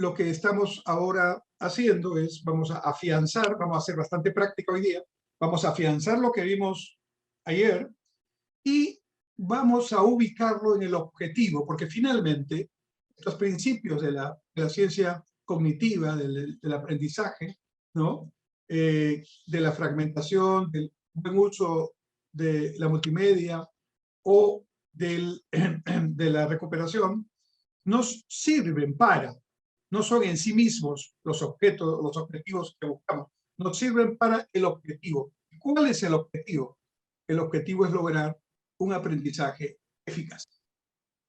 lo que estamos ahora haciendo es, vamos a afianzar, vamos a hacer bastante práctica hoy día, vamos a afianzar lo que vimos ayer y vamos a ubicarlo en el objetivo, porque finalmente estos principios de la ciencia cognitiva, del aprendizaje, ¿no? De la fragmentación, del buen uso de la multimedia o de la recuperación, nos sirven para, no son en sí mismos los objetos, los objetivos que buscamos, nos sirven para el objetivo. ¿Cuál es el objetivo? El objetivo es lograr un aprendizaje eficaz.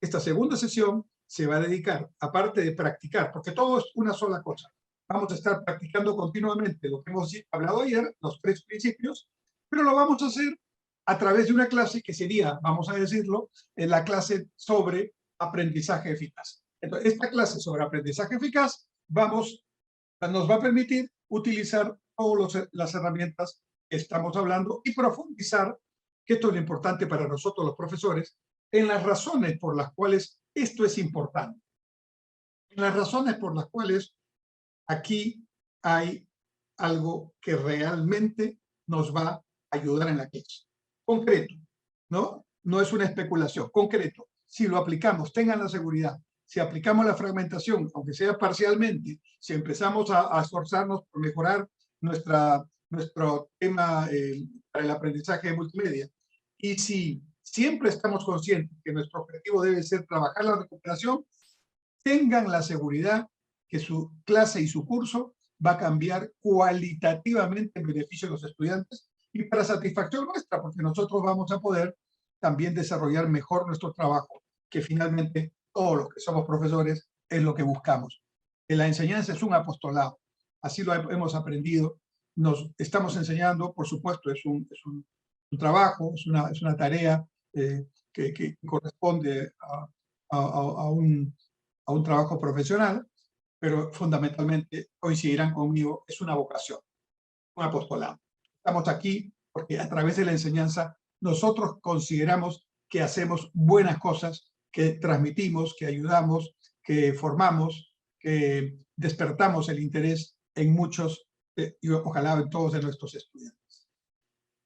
Esta segunda sesión se va a dedicar, aparte de practicar, porque todo es una sola cosa, vamos a estar practicando continuamente lo que hemos hablado ayer, los 3 principios, pero lo vamos a hacer a través de una clase que sería, vamos a decirlo, en la clase sobre aprendizaje eficaz. Entonces, esta clase sobre aprendizaje eficaz nos va a permitir utilizar todas las herramientas que estamos hablando y profundizar, que esto es lo importante para nosotros los profesores, en las razones por las cuales esto es importante. En las razones por las cuales aquí hay algo que realmente nos va a ayudar en la clase. Concreto, ¿no? No es una especulación, concreto. Si lo aplicamos, tengan la seguridad, si aplicamos la fragmentación, aunque sea parcialmente, si empezamos a esforzarnos por mejorar nuestro tema para el aprendizaje de multimedia, y si siempre estamos conscientes que nuestro objetivo debe ser trabajar la recuperación, tengan la seguridad que su clase y su curso va a cambiar cualitativamente en beneficio de los estudiantes y para satisfacción nuestra, porque nosotros vamos a poder también desarrollar mejor nuestro trabajo, que finalmente todos los que somos profesores es lo que buscamos. La enseñanza es un apostolado, así lo hemos aprendido, nos estamos enseñando, por supuesto, es un trabajo, es una tarea que corresponde a un trabajo profesional, pero fundamentalmente coincidirán conmigo, es una vocación, un apostolado. Estamos aquí porque a través de la enseñanza nosotros consideramos que hacemos buenas cosas, que transmitimos, que ayudamos, que formamos, que despertamos el interés en muchos y ojalá en todos de nuestros estudiantes.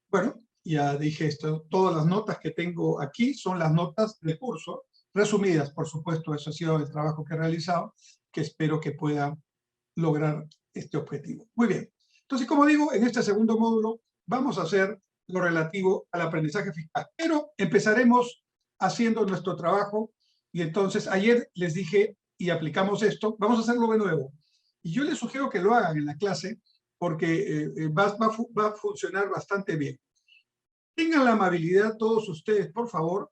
Bueno, ya dije esto, todas las notas que tengo aquí son las notas del curso, resumidas, por supuesto, eso ha sido el trabajo que he realizado, que espero que pueda lograr este objetivo. Muy bien. Entonces, como digo, en este segundo módulo vamos a hacer lo relativo al aprendizaje eficaz, pero empezaremos haciendo nuestro trabajo y entonces ayer les dije y aplicamos esto, vamos a hacerlo de nuevo. Y yo les sugiero que lo hagan en la clase porque va a funcionar bastante bien. Tengan la amabilidad todos ustedes, por favor,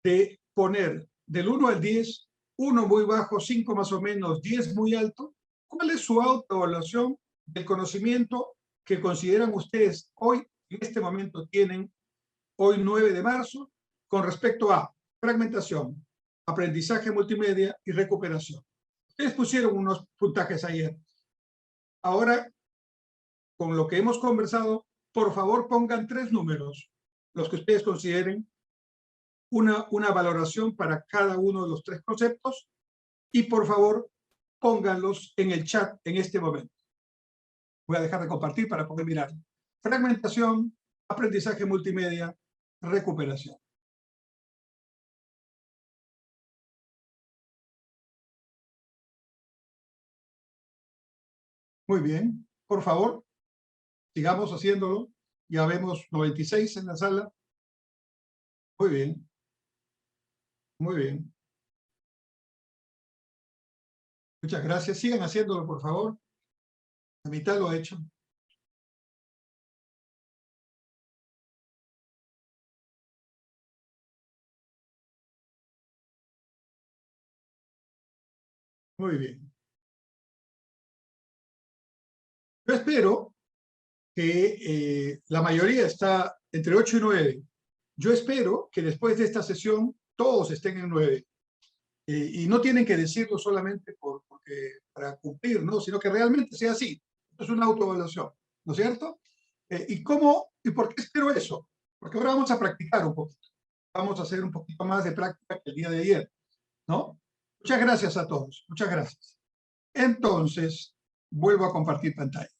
de poner del 1 al 10, 1 muy bajo, 5 más o menos, 10 muy alto. ¿Cuál es su autoevaluación del conocimiento que consideran ustedes hoy, en este momento tienen, hoy 9 de marzo, con respecto a fragmentación, aprendizaje multimedia y recuperación? Ustedes pusieron unos puntajes ayer. Ahora, con lo que hemos conversado, por favor pongan 3 números, los que ustedes consideren una valoración para cada uno de los 3 conceptos y por favor pónganlos en el chat en este momento. Voy a dejar de compartir para poder mirar. Fragmentación, aprendizaje multimedia, recuperación. Muy bien, por favor, sigamos haciéndolo. Ya vemos 96 en la sala. Muy bien, muy bien. Muchas gracias. Sigan haciéndolo, por favor. La mitad lo ha hecho. Muy bien. Yo espero que la mayoría está entre 8 y 9. Yo espero que después de esta sesión todos estén en 9. Y no tienen que decirlo solamente porque, para cumplir, ¿no? Sino que realmente sea así. Esto es una autoevaluación, ¿no es cierto? ¿Y por qué espero eso? Porque ahora vamos a practicar un poquito. Vamos a hacer un poquito más de práctica que el día de ayer, ¿no? Muchas gracias a todos. Muchas gracias. Entonces, vuelvo a compartir pantalla.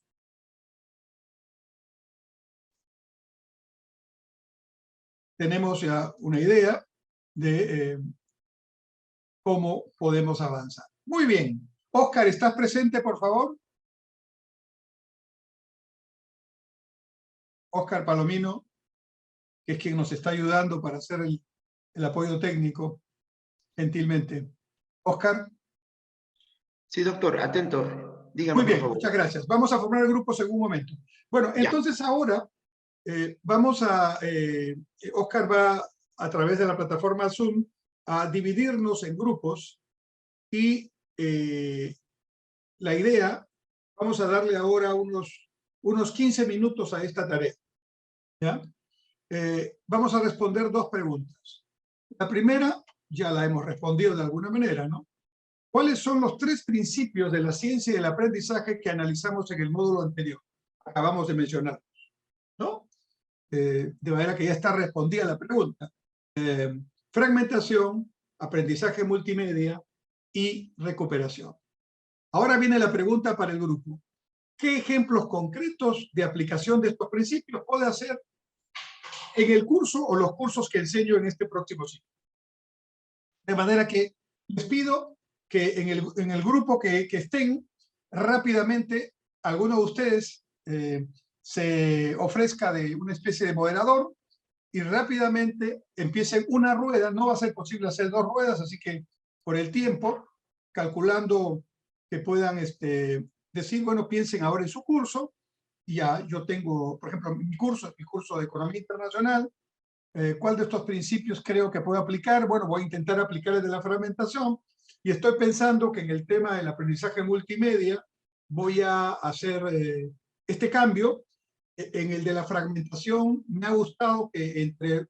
Tenemos ya una idea de cómo podemos avanzar. Muy bien. Oscar, ¿estás presente, por favor? Oscar Palomino, que es quien nos está ayudando para hacer el apoyo técnico, gentilmente. Oscar. Sí, doctor, atento. Dígame, Muy por bien, favor. muchas gracias. Vamos a formar el grupo en un momento. Bueno, entonces ahora vamos a... Oscar va a través de la plataforma Zoom a dividirnos en grupos y la idea, vamos a darle ahora unos 15 minutos a esta tarea. ¿Ya? Vamos a responder dos preguntas. La primera ya la hemos respondido de alguna manera, ¿no? ¿Cuáles son los 3 principios de la ciencia y del aprendizaje que analizamos en el módulo anterior? Acabamos de mencionar, ¿no? De manera que ya está respondida la pregunta. Fragmentación, aprendizaje multimedia y recuperación. Ahora viene la pregunta para el grupo. ¿Qué ejemplos concretos de aplicación de estos principios puede hacer en el curso o los cursos que enseño en este próximo ciclo? De manera que les pido que en el grupo que estén, rápidamente, alguno de ustedes se ofrezca de una especie de moderador y rápidamente empiecen una rueda. No va a ser posible hacer 2 ruedas, así que por el tiempo, calculando que puedan decir, bueno, piensen ahora en su curso. Y ya yo tengo, por ejemplo, mi curso de Economía Internacional. ¿Cuál de estos principios creo que puedo aplicar? Bueno, voy a intentar aplicar el de la fragmentación y estoy pensando que en el tema del aprendizaje multimedia voy a hacer este cambio. En el de la fragmentación me ha gustado que entre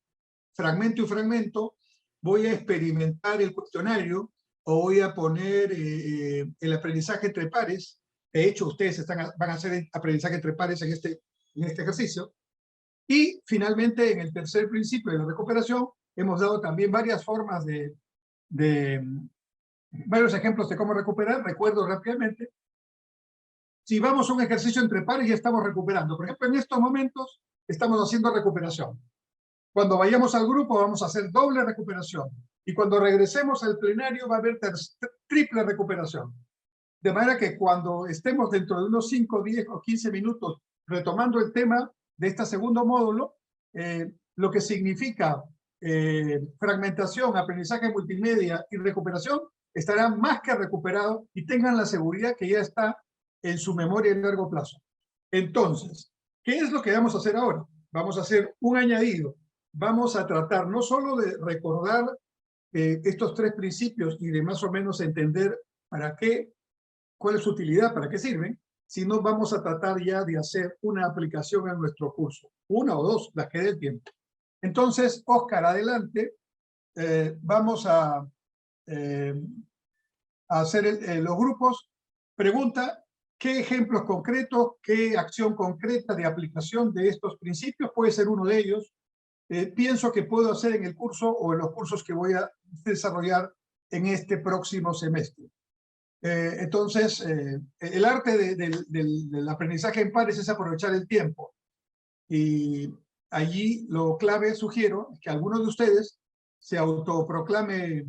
fragmento y fragmento voy a experimentar el cuestionario o voy a poner el aprendizaje entre pares. De hecho, ustedes van a hacer aprendizaje entre pares en este ejercicio. Y finalmente, en el tercer principio de la recuperación, hemos dado también varias formas varios ejemplos de cómo recuperar. Recuerdo rápidamente, si vamos a un ejercicio entre pares ya estamos recuperando. Por ejemplo, en estos momentos estamos haciendo recuperación. Cuando vayamos al grupo vamos a hacer doble recuperación. Y cuando regresemos al plenario va a haber triple recuperación. De manera que cuando estemos dentro de unos 5, 10 o 15 minutos retomando el tema de este segundo módulo, lo que significa fragmentación, aprendizaje multimedia y recuperación, estará más que recuperado y tengan la seguridad que ya está en su memoria a largo plazo. Entonces, ¿qué es lo que vamos a hacer ahora? Vamos a hacer un añadido. Vamos a tratar no solo de recordar estos 3 principios y de más o menos entender para qué, cuál es su utilidad, para qué sirven, sino vamos a tratar ya de hacer una aplicación en nuestro curso. 1 o 2, las que dé el tiempo. Entonces, Oscar, adelante. Vamos a hacer los grupos. Pregunta, ¿qué ejemplos concretos, qué acción concreta de aplicación de estos principios puede ser uno de ellos? Pienso que puedo hacer en el curso o en los cursos que voy a desarrollar en este próximo semestre. Entonces, el arte del aprendizaje en pares es aprovechar el tiempo. Y allí lo clave, sugiero, es que alguno de ustedes se autoproclame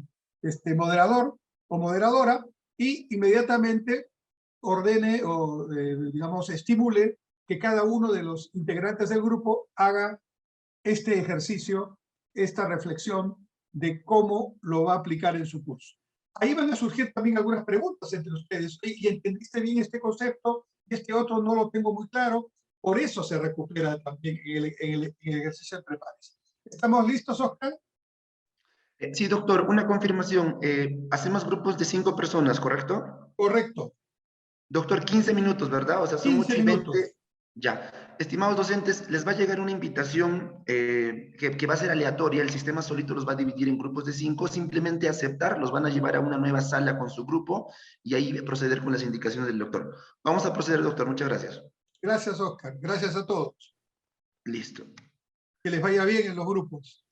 moderador o moderadora y inmediatamente ordene o, digamos, estimule que cada uno de los integrantes del grupo haga este ejercicio, esta reflexión de cómo lo va a aplicar en su curso. Ahí van a surgir también algunas preguntas entre ustedes. ¿Y entendiste bien este concepto? Este otro no lo tengo muy claro. Por eso se recupera también en el ejercicio entre pares. ¿Estamos listos, Oscar? Sí, doctor, una confirmación. Hacemos grupos de 5 personas, ¿correcto? Correcto. Doctor, 15 minutos, ¿verdad? O sea, son 15 8 y minutos. 20. Ya. Estimados docentes, les va a llegar una invitación que va a ser aleatoria. El sistema solito los va a dividir en grupos de 5. Simplemente aceptar, los van a llevar a una nueva sala con su grupo y ahí proceder con las indicaciones del doctor. Vamos a proceder, doctor. Muchas gracias. Gracias, Oscar. Gracias a todos. Listo. Que les vaya bien en los grupos.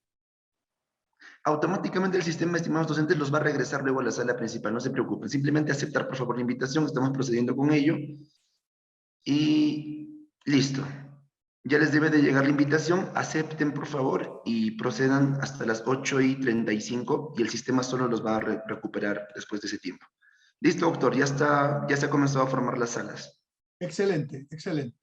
automáticamente el sistema, estimados docentes, los va a regresar luego a la sala principal, no se preocupen, simplemente aceptar por favor la invitación, estamos procediendo con ello y listo. Ya les debe de llegar la invitación, acepten por favor y procedan hasta las 8:35 y el sistema solo los va a recuperar después de ese tiempo. Listo, doctor, ya se ha comenzado a formar las salas. Excelente, excelente.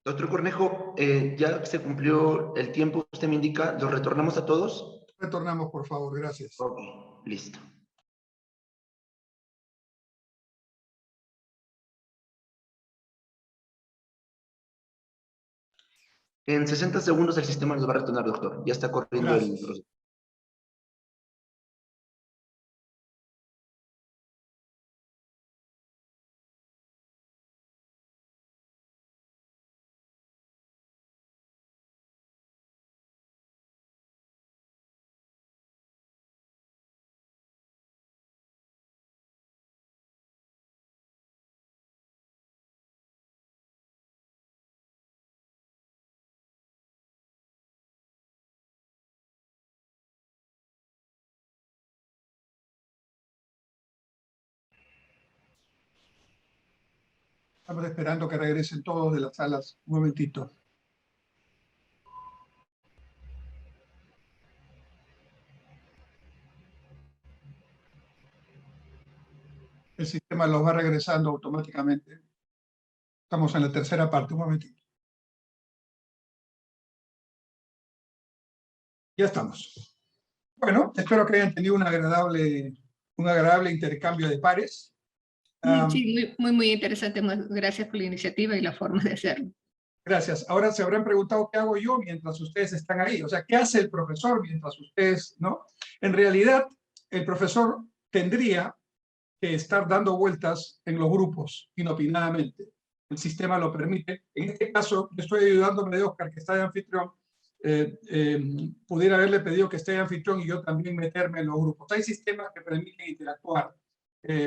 Doctor Cornejo, ya se cumplió el tiempo, usted me indica, ¿los retornamos a todos? Retornamos, por favor, gracias. Ok, listo. En 60 segundos el sistema nos va a retornar, doctor. Ya está corriendo el Gracias. proceso. Estamos esperando que regresen todos de las salas. Un momentito. El sistema los va regresando automáticamente. Estamos en la tercera parte. Un momentito. Ya estamos. Bueno, espero que hayan tenido un agradable intercambio de pares. Sí, muy interesante. Gracias por la iniciativa y la forma de hacerlo. Gracias. Ahora se habrán preguntado qué hago yo mientras ustedes están ahí. O sea, ¿qué hace el profesor mientras ustedes, no? En realidad, el profesor tendría que estar dando vueltas en los grupos inopinadamente. El sistema lo permite. En este caso, yo estoy ayudándome de Oscar, que está de anfitrión. Pudiera haberle pedido que esté de anfitrión y yo también meterme en los grupos. Hay sistemas que permiten interactuar,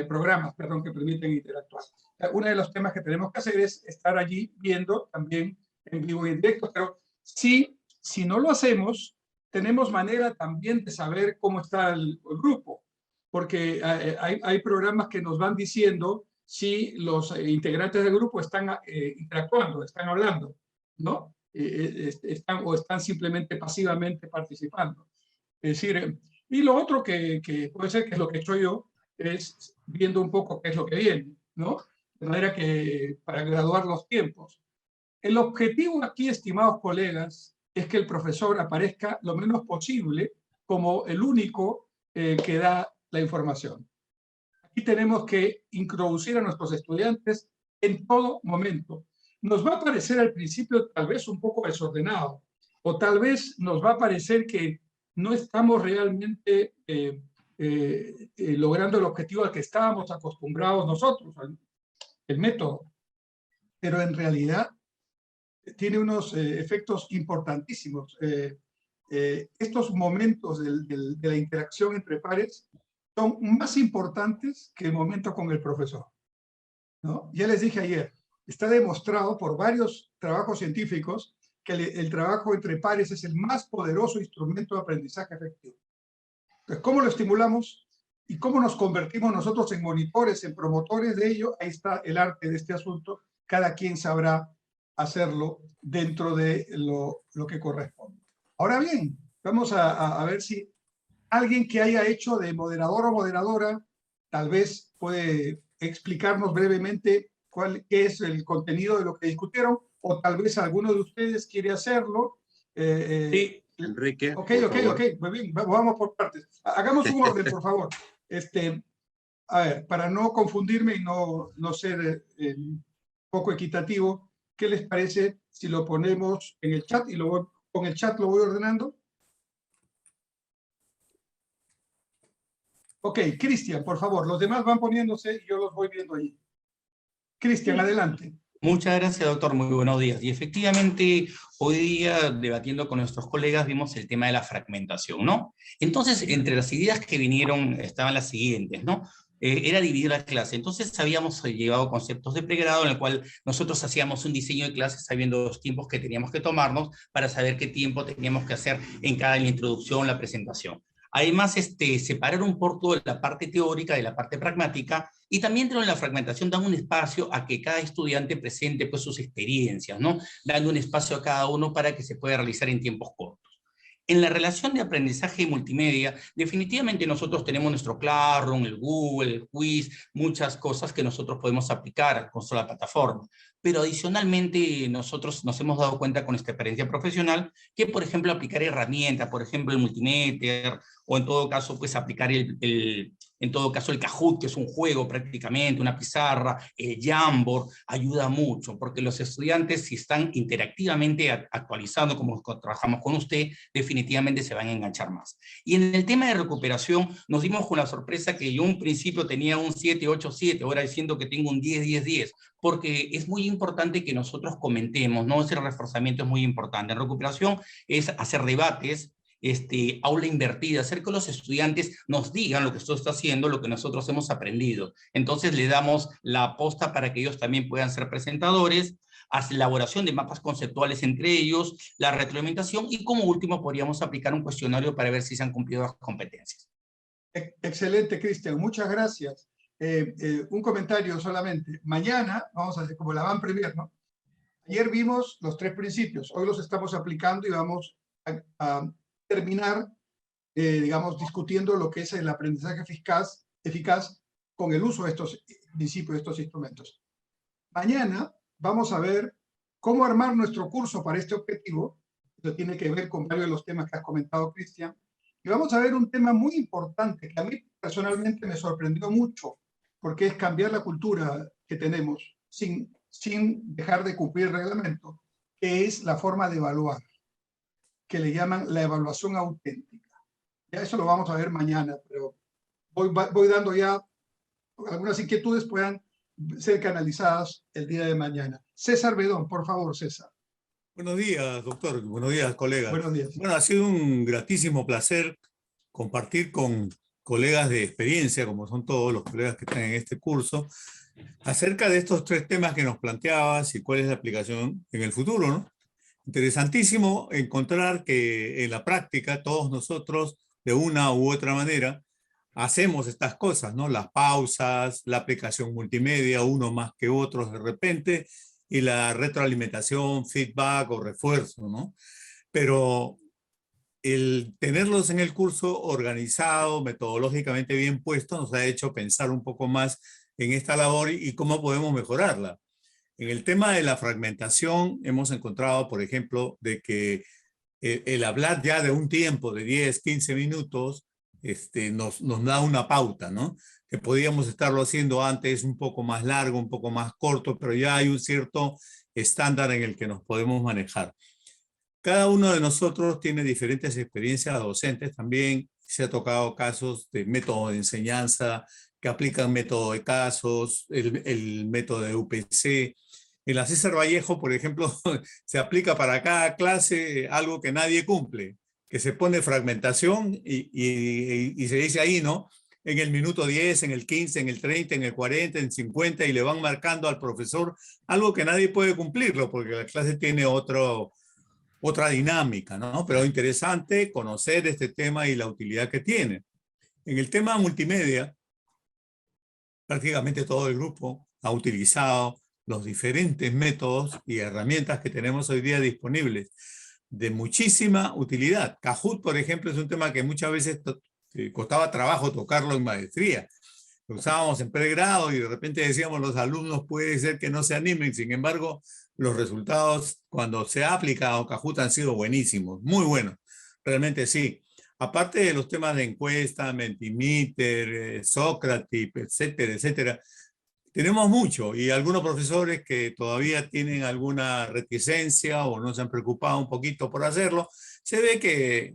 programas, perdón, que permiten interactuar. Uno de los temas que tenemos que hacer es estar allí viendo también en vivo y en directo, pero si no lo hacemos, tenemos manera también de saber cómo está el grupo, porque hay programas que nos van diciendo si los integrantes del grupo están interactuando, están hablando, ¿no? Están simplemente pasivamente participando. Es decir, y lo otro que puede ser que es lo que he hecho yo, es viendo un poco qué es lo que viene, ¿no? De manera que para graduar los tiempos. El objetivo aquí, estimados colegas, es que el profesor aparezca lo menos posible como el único que da la información. Aquí tenemos que introducir a nuestros estudiantes en todo momento. Nos va a parecer al principio tal vez un poco desordenado, o tal vez nos va a parecer que no estamos realmente logrando el objetivo al que estábamos acostumbrados nosotros, el método. Pero en realidad tiene unos efectos importantísimos. Estos momentos de la interacción entre pares son más importantes que el momento con el profesor, ¿no? Ya les dije ayer, está demostrado por varios trabajos científicos que el trabajo entre pares es el más poderoso instrumento de aprendizaje efectivo. Entonces, ¿cómo lo estimulamos? ¿Y cómo nos convertimos nosotros en monitores, en promotores de ello? Ahí está el arte de este asunto. Cada quien sabrá hacerlo dentro de lo que corresponde. Ahora bien, vamos a ver si alguien que haya hecho de moderador o moderadora tal vez puede explicarnos brevemente qué es el contenido de lo que discutieron? O tal vez alguno de ustedes quiere hacerlo. Sí, Enrique, Ok, por ok, favor. ok. Muy bien, vamos por partes. Hagamos un orden, por favor. A ver, para no confundirme y no ser poco equitativo, ¿qué les parece si lo ponemos en el chat y con el chat lo voy ordenando? Ok, Cristian, por favor, los demás van poniéndose y yo los voy viendo ahí. Cristian, adelante. Muchas gracias, doctor. Muy buenos días. Y efectivamente, hoy día, debatiendo con nuestros colegas, vimos el tema de la fragmentación, ¿no? Entonces, entre las ideas que vinieron estaban las siguientes, ¿no? Era dividir la clase. Entonces, habíamos llevado conceptos de pregrado en el cual nosotros hacíamos un diseño de clase sabiendo los tiempos que teníamos que tomarnos para saber qué tiempo teníamos que hacer en cada introducción, la presentación. Además, separar un poco la parte teórica de la parte pragmática, y también dentro de la fragmentación dan un espacio a que cada estudiante presente pues, sus experiencias, ¿no? Dando un espacio a cada uno para que se pueda realizar en tiempos cortos. En la relación de aprendizaje y multimedia, definitivamente nosotros tenemos nuestro Classroom, el Google, el Quiz, muchas cosas que nosotros podemos aplicar con la plataforma. Pero adicionalmente nosotros nos hemos dado cuenta con esta experiencia profesional que, por ejemplo, aplicar herramientas, por ejemplo, el Multimeter, o en todo caso, pues aplicar en todo caso el Kahoot, que es un juego prácticamente, una pizarra, el Jamboard, ayuda mucho, porque los estudiantes, si están interactivamente actualizando, como trabajamos con usted, definitivamente se van a enganchar más. Y en el tema de recuperación, nos dimos con la sorpresa que yo en un principio tenía un 7-8-7, ahora diciendo que tengo un 10-10-10, porque es muy importante que nosotros comentemos, ¿no? Ese reforzamiento es muy importante. En recuperación es hacer debates, aula invertida, hacer que los estudiantes nos digan lo que esto está haciendo, lo que nosotros hemos aprendido. Entonces le damos la posta para que ellos también puedan ser presentadores, elaboración de mapas conceptuales entre ellos, la retroalimentación y como último podríamos aplicar un cuestionario para ver si se han cumplido las competencias. Excelente, Cristian. Muchas gracias. Un comentario solamente. Mañana vamos a hacer como la van premier, ¿no? Ayer vimos los 3 principios. Hoy los estamos aplicando y vamos a terminar, digamos, discutiendo lo que es el aprendizaje eficaz con el uso de estos principios, de estos instrumentos. Mañana vamos a ver cómo armar nuestro curso para este objetivo. Esto tiene que ver con varios de los temas que has comentado, Cristian. Y vamos a ver un tema muy importante que a mí personalmente me sorprendió mucho, porque es cambiar la cultura que tenemos sin dejar de cumplir el reglamento, que es la forma de evaluar, que le llaman la evaluación auténtica. Ya eso lo vamos a ver mañana, pero voy dando ya algunas inquietudes puedan ser canalizadas el día de mañana. César Bedón, por favor, César. Buenos días, doctor. Buenos días, colegas. Buenos días. Bueno, ha sido un gratísimo placer compartir con colegas de experiencia, como son todos los colegas que están en este curso, acerca de estos 3 temas que nos planteabas y cuál es la aplicación en el futuro, ¿no? Interesantísimo encontrar que en la práctica todos nosotros, de una u otra manera, hacemos estas cosas, ¿no? Las pausas, la aplicación multimedia, uno más que otros de repente, y la retroalimentación, feedback o refuerzo, ¿no? Pero el tenerlos en el curso organizado, metodológicamente bien puesto, nos ha hecho pensar un poco más en esta labor y cómo podemos mejorarla. En el tema de la fragmentación, hemos encontrado, por ejemplo, de que el hablar ya de un tiempo de 10, 15 minutos nos da una pauta, ¿no? Que podíamos estarlo haciendo antes un poco más largo, un poco más corto, pero ya hay un cierto estándar en el que nos podemos manejar. Cada uno de nosotros tiene diferentes experiencias docentes también. Se ha tocado casos de método de enseñanza que aplican método de casos, el método de UPC. En la César Vallejo, por ejemplo, se aplica para cada clase algo que nadie cumple, que se pone fragmentación y se dice ahí, ¿no? En el minuto 10, en el 15, en el 30, en el 40, en el 50, y le van marcando al profesor algo que nadie puede cumplirlo, porque la clase tiene otra dinámica, ¿no? Pero interesante conocer este tema y la utilidad que tiene. En el tema multimedia, prácticamente todo el grupo ha utilizado los diferentes métodos y herramientas que tenemos hoy día disponibles, de muchísima utilidad. Kahoot, por ejemplo, es un tema que muchas veces costaba trabajo tocarlo en maestría, Lo usábamos en pregrado y de repente decíamos los alumnos puede ser que no se animen, sin embargo, los resultados cuando se ha aplicado Kahoot han sido buenísimos, muy buenos, realmente sí. Aparte de los temas de encuesta, Mentimeter, Socrative, etcétera, etcétera, tenemos mucho y algunos profesores que todavía tienen alguna reticencia o no se han preocupado un poquito por hacerlo. Se ve que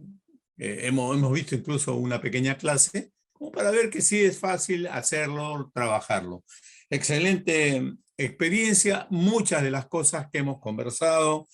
hemos visto incluso una pequeña clase como para ver que sí es fácil hacerlo, trabajarlo. Excelente experiencia. Muchas de las cosas que hemos conversado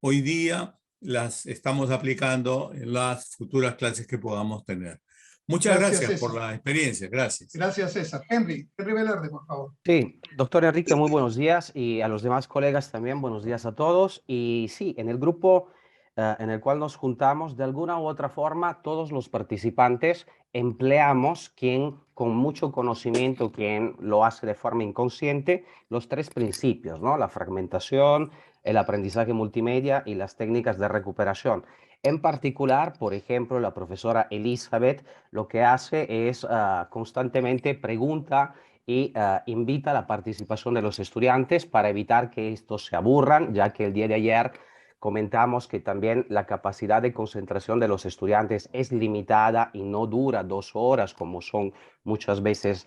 hoy día las estamos aplicando en las futuras clases que podamos tener. Muchas gracias por la experiencia. Gracias. Gracias, César. Henry Velarde, por favor. Sí, doctor Enrique, muy buenos días y a los demás colegas también, buenos días a todos. Y sí, en el grupo en el cual nos juntamos, de alguna u otra forma, todos los participantes empleamos, quien con mucho conocimiento, quien lo hace de forma inconsciente, los tres principios, ¿no? La fragmentación, el aprendizaje multimedia y las técnicas de recuperación. En particular, por ejemplo, la profesora Elizabeth lo que hace es constantemente pregunta y invita a la participación de los estudiantes para evitar que estos se aburran, ya que el día de ayer comentamos que también la capacidad de concentración de los estudiantes es limitada y no dura 2 horas como son muchas veces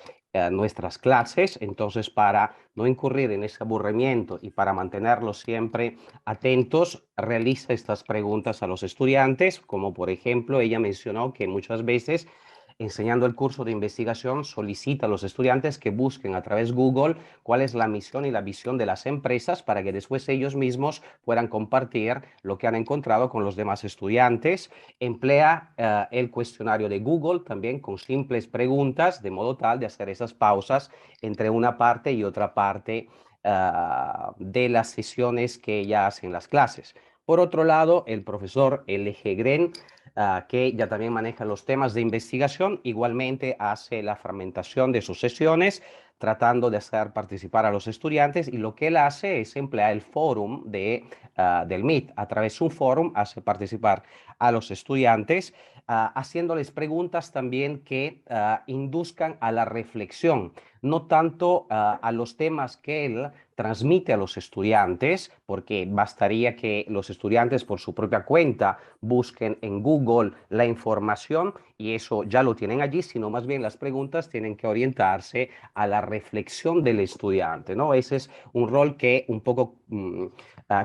nuestras clases. Entonces, para no incurrir en ese aburrimiento y para mantenerlos siempre atentos, realiza estas preguntas a los estudiantes, como por ejemplo ella mencionó que muchas veces enseñando el curso de investigación, solicita a los estudiantes que busquen a través de Google cuál es la misión y la visión de las empresas para que después ellos mismos puedan compartir lo que han encontrado con los demás estudiantes. Emplea el cuestionario de Google también con simples preguntas, de modo tal de hacer esas pausas entre una parte y otra parte de las sesiones que ella hace en las clases. Por otro lado, el profesor L.G. que ya también maneja los temas de investigación, igualmente hace la fragmentación de sus sesiones, tratando de hacer participar a los estudiantes, y lo que él hace es emplear el fórum del Meet. A través de un fórum hace participar a los estudiantes, haciéndoles preguntas también que induzcan a la reflexión, no tanto a los temas que él transmite a los estudiantes, porque bastaría que los estudiantes por su propia cuenta busquen en Google la información y eso ya lo tienen allí, sino más bien las preguntas tienen que orientarse a la reflexión del estudiante, ¿no? Ese es un rol que un poco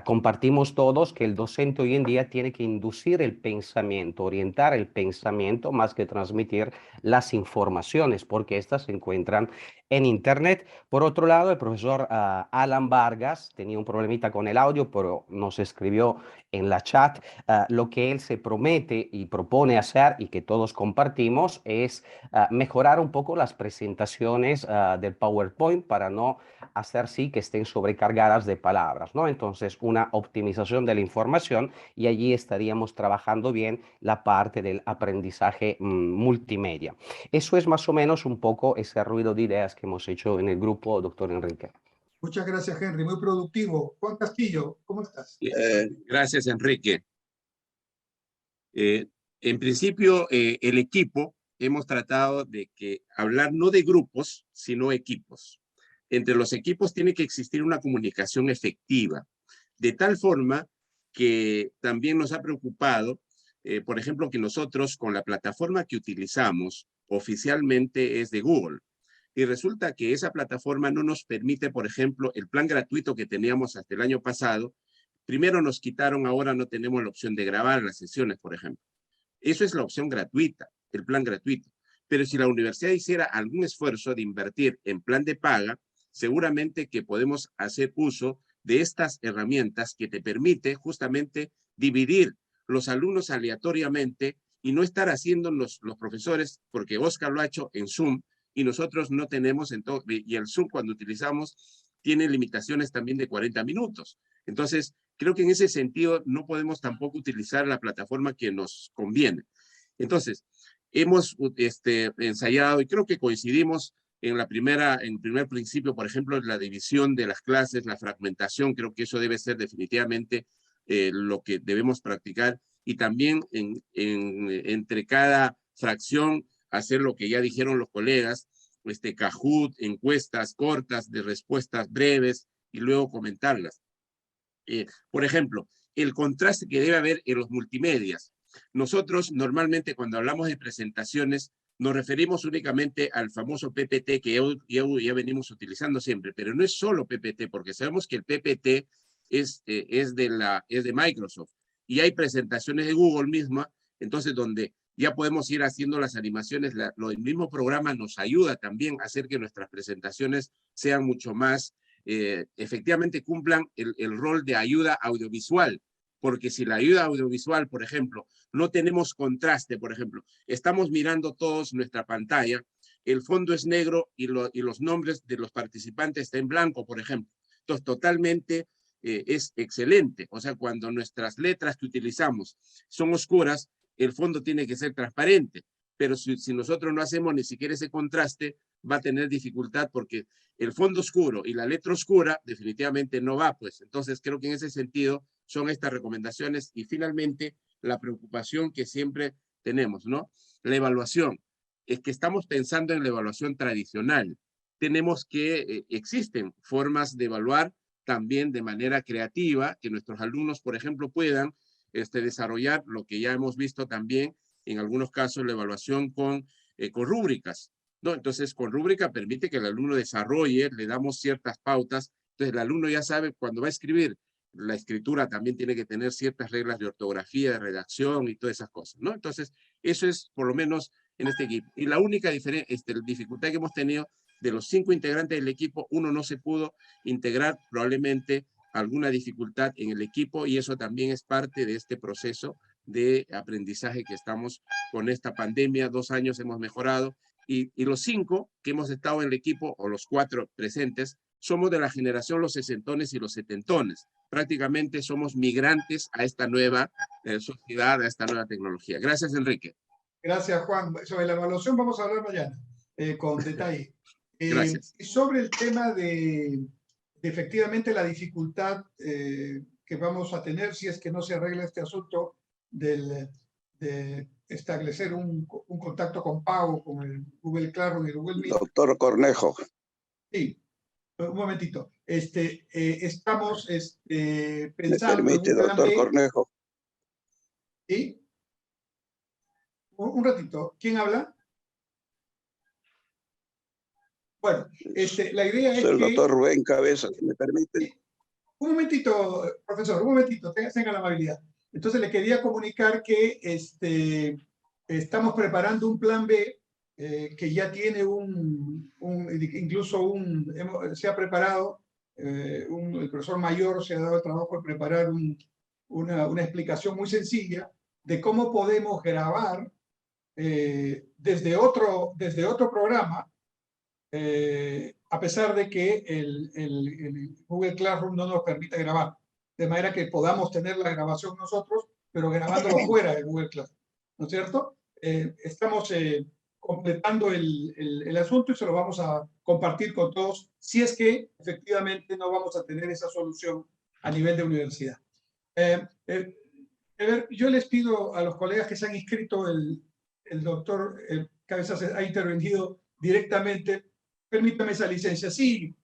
compartimos todos, que el docente hoy en día tiene que inducir el pensamiento, orientar el pensamiento más que transmitir las informaciones, porque estas se encuentran en Internet. Por otro lado, el profesor Alan Vargas tenía un problemita con el audio, pero nos escribió en la chat. Lo que él se promete y propone hacer y que todos compartimos es mejorar un poco las presentaciones del PowerPoint para no hacer sí que estén sobrecargadas de palabras, ¿no? Entonces, una optimización de la información, y allí estaríamos trabajando bien la parte del aprendizaje multimedia. Eso es más o menos un poco ese ruido de ideas que hemos hecho en el grupo, doctor Enrique. Muchas gracias, Henry. Muy productivo. Juan Castillo, ¿cómo estás? Gracias, Enrique. En principio, el equipo, hemos tratado de que hablar no de grupos, sino equipos. Entre los equipos tiene que existir una comunicación efectiva, de tal forma que también nos ha preocupado, por ejemplo, que nosotros con la plataforma que utilizamos oficialmente es de Google. Y resulta que esa plataforma no nos permite, por ejemplo, el plan gratuito que teníamos hasta el año pasado. Primero nos quitaron, ahora no tenemos la opción de grabar las sesiones, por ejemplo. Eso es la opción gratuita, el plan gratuito. Pero si la universidad hiciera algún esfuerzo de invertir en plan de paga, seguramente que podemos hacer uso de estas herramientas que te permite justamente dividir los alumnos aleatoriamente y no estar haciendo los profesores, porque Oscar lo ha hecho en Zoom y nosotros no tenemos, y el Zoom cuando utilizamos tiene limitaciones también de 40 minutos. Entonces, creo que en ese sentido no podemos tampoco utilizar la plataforma que nos conviene. Entonces, hemos ensayado y creo que coincidimos en el primer principio, por ejemplo, la división de las clases, la fragmentación, creo que eso debe ser definitivamente lo que debemos practicar, y también entre cada fracción hacer lo que ya dijeron los colegas, Kahoot, encuestas cortas de respuestas breves y luego comentarlas. Por ejemplo, el contraste que debe haber en los multimedias. Nosotros normalmente cuando hablamos de presentaciones nos referimos únicamente al famoso PPT que ya venimos utilizando siempre, pero no es solo PPT, porque sabemos que el PPT es de Microsoft y hay presentaciones de Google misma, entonces donde ya podemos ir haciendo las animaciones, el mismo programa nos ayuda también a hacer que nuestras presentaciones sean mucho más, efectivamente cumplan el rol de ayuda audiovisual, porque si la ayuda audiovisual, por ejemplo, no tenemos contraste, por ejemplo, estamos mirando todos nuestra pantalla, el fondo es negro y los nombres de los participantes están en blanco, por ejemplo. Entonces, totalmente es excelente. O sea, cuando nuestras letras que utilizamos son oscuras, el fondo tiene que ser transparente. Pero si nosotros no hacemos ni siquiera ese contraste, va a tener dificultad porque el fondo oscuro y la letra oscura definitivamente no va, pues. Entonces, creo que en ese sentido son estas recomendaciones y finalmente la preocupación que siempre tenemos, ¿no? La evaluación. Es que estamos pensando en la evaluación tradicional. Tenemos que, existen formas de evaluar también de manera creativa, que nuestros alumnos, por ejemplo, puedan desarrollar lo que ya hemos visto también, en algunos casos, la evaluación con rúbricas, ¿no? Entonces, con rúbrica permite que el alumno desarrolle, le damos ciertas pautas, entonces el alumno ya sabe cuando va a escribir, la escritura también tiene que tener ciertas reglas de ortografía, de redacción y todas esas cosas, ¿no? Entonces, eso es por lo menos en este equipo. Y la única dificultad que hemos tenido de los 5 integrantes del equipo, uno no se pudo integrar, probablemente alguna dificultad en el equipo, y eso también es parte de este proceso de aprendizaje que estamos con esta pandemia. 2 años hemos mejorado, y los 5 que hemos estado en el equipo, o los 4 presentes, somos de la generación los sesentones y los setentones. Prácticamente somos migrantes a esta nueva sociedad, a esta nueva tecnología. Gracias, Enrique. Gracias, Juan. Sobre la evaluación vamos a hablar mañana con detalle. Gracias. Sobre el tema de efectivamente la dificultad que vamos a tener si es que no se arregla este asunto de establecer un contacto con pago con el Google Classroom y el Google Meet. Doctor Cornejo. Sí, un momentito. Estamos ¿Me pensando permite, en un plan doctor B. Cornejo? ¿Sí? Un ratito. ¿Quién habla? Bueno, la idea es Soy el que... doctor Rubén Cabezas, ¿me permite? Un momentito, profesor, un momentito, tenga la amabilidad. Entonces le quería comunicar que estamos preparando un plan B que ya tiene se ha preparado, el profesor Mayor se ha dado el trabajo de preparar una explicación muy sencilla de cómo podemos grabar desde otro programa, a pesar de que el Google Classroom no nos permite grabar, de manera que podamos tener la grabación nosotros, pero grabándolo fuera de Google Classroom, ¿no es cierto? Estamos completando el asunto y se lo vamos a compartir con todos, si es que efectivamente no vamos a tener esa solución a nivel de universidad. Yo les pido a los colegas que se han inscrito, el doctor Cabezas ha intervenido directamente. Permítame esa licencia. Sí,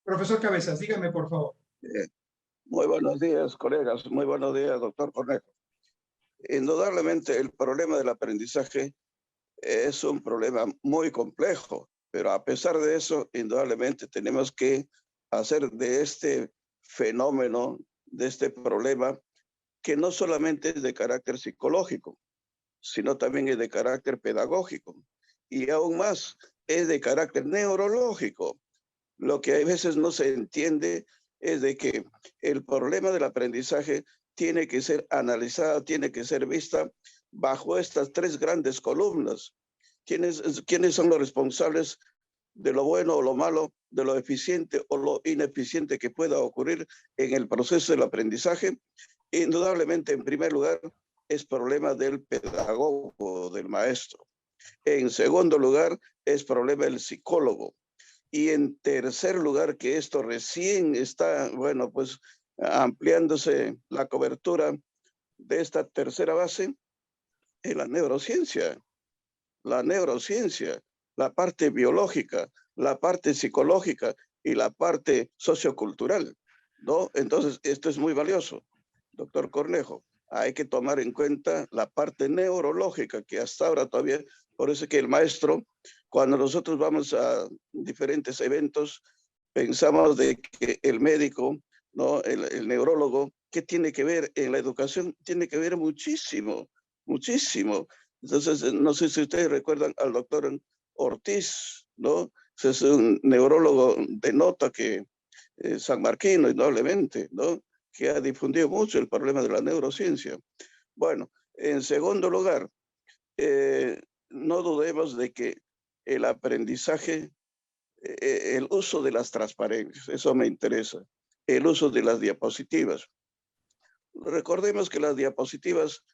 profesor Cabezas, dígame, por favor. Muy buenos días, colegas. Muy buenos días, doctor Cornejo. Indudablemente, el problema del aprendizaje es un problema muy complejo, pero a pesar de eso, indudablemente tenemos que hacer de este fenómeno, de este problema, que no solamente es de carácter psicológico, sino también es de carácter pedagógico. Y aún más, es de carácter neurológico. Lo que a veces no se entiende es de que el problema del aprendizaje tiene que ser analizado, tiene que ser vista bajo estas 3 grandes columnas. ¿Quiénes son los responsables de lo bueno o lo malo, de lo eficiente o lo ineficiente que pueda ocurrir en el proceso del aprendizaje? Indudablemente, en primer lugar, es problema del pedagogo, del maestro. En segundo lugar, es problema del psicólogo. Y en tercer lugar, que esto recién está, bueno, pues ampliándose la cobertura de esta tercera base, es la neurociencia. La neurociencia. la parte biológica, la parte psicológica y la parte sociocultural, ¿no? Entonces, esto es muy valioso, doctor Cornejo. Hay que tomar en cuenta la parte neurológica que hasta ahora todavía, por eso que el maestro, cuando nosotros vamos a diferentes eventos, pensamos de que el médico, ¿no? El neurólogo, ¿qué tiene que ver en la educación? Tiene que ver muchísimo, muchísimo. Entonces, no sé si ustedes recuerdan al doctor Ortiz, ¿no? Es un neurólogo de nota que sanmarquino, indudablemente, ¿no? Que ha difundido mucho el problema de la neurociencia. Bueno, en segundo lugar, no dudemos de que el aprendizaje, el uso de las transparencias, eso me interesa, el uso de las diapositivas. Recordemos que las diapositivas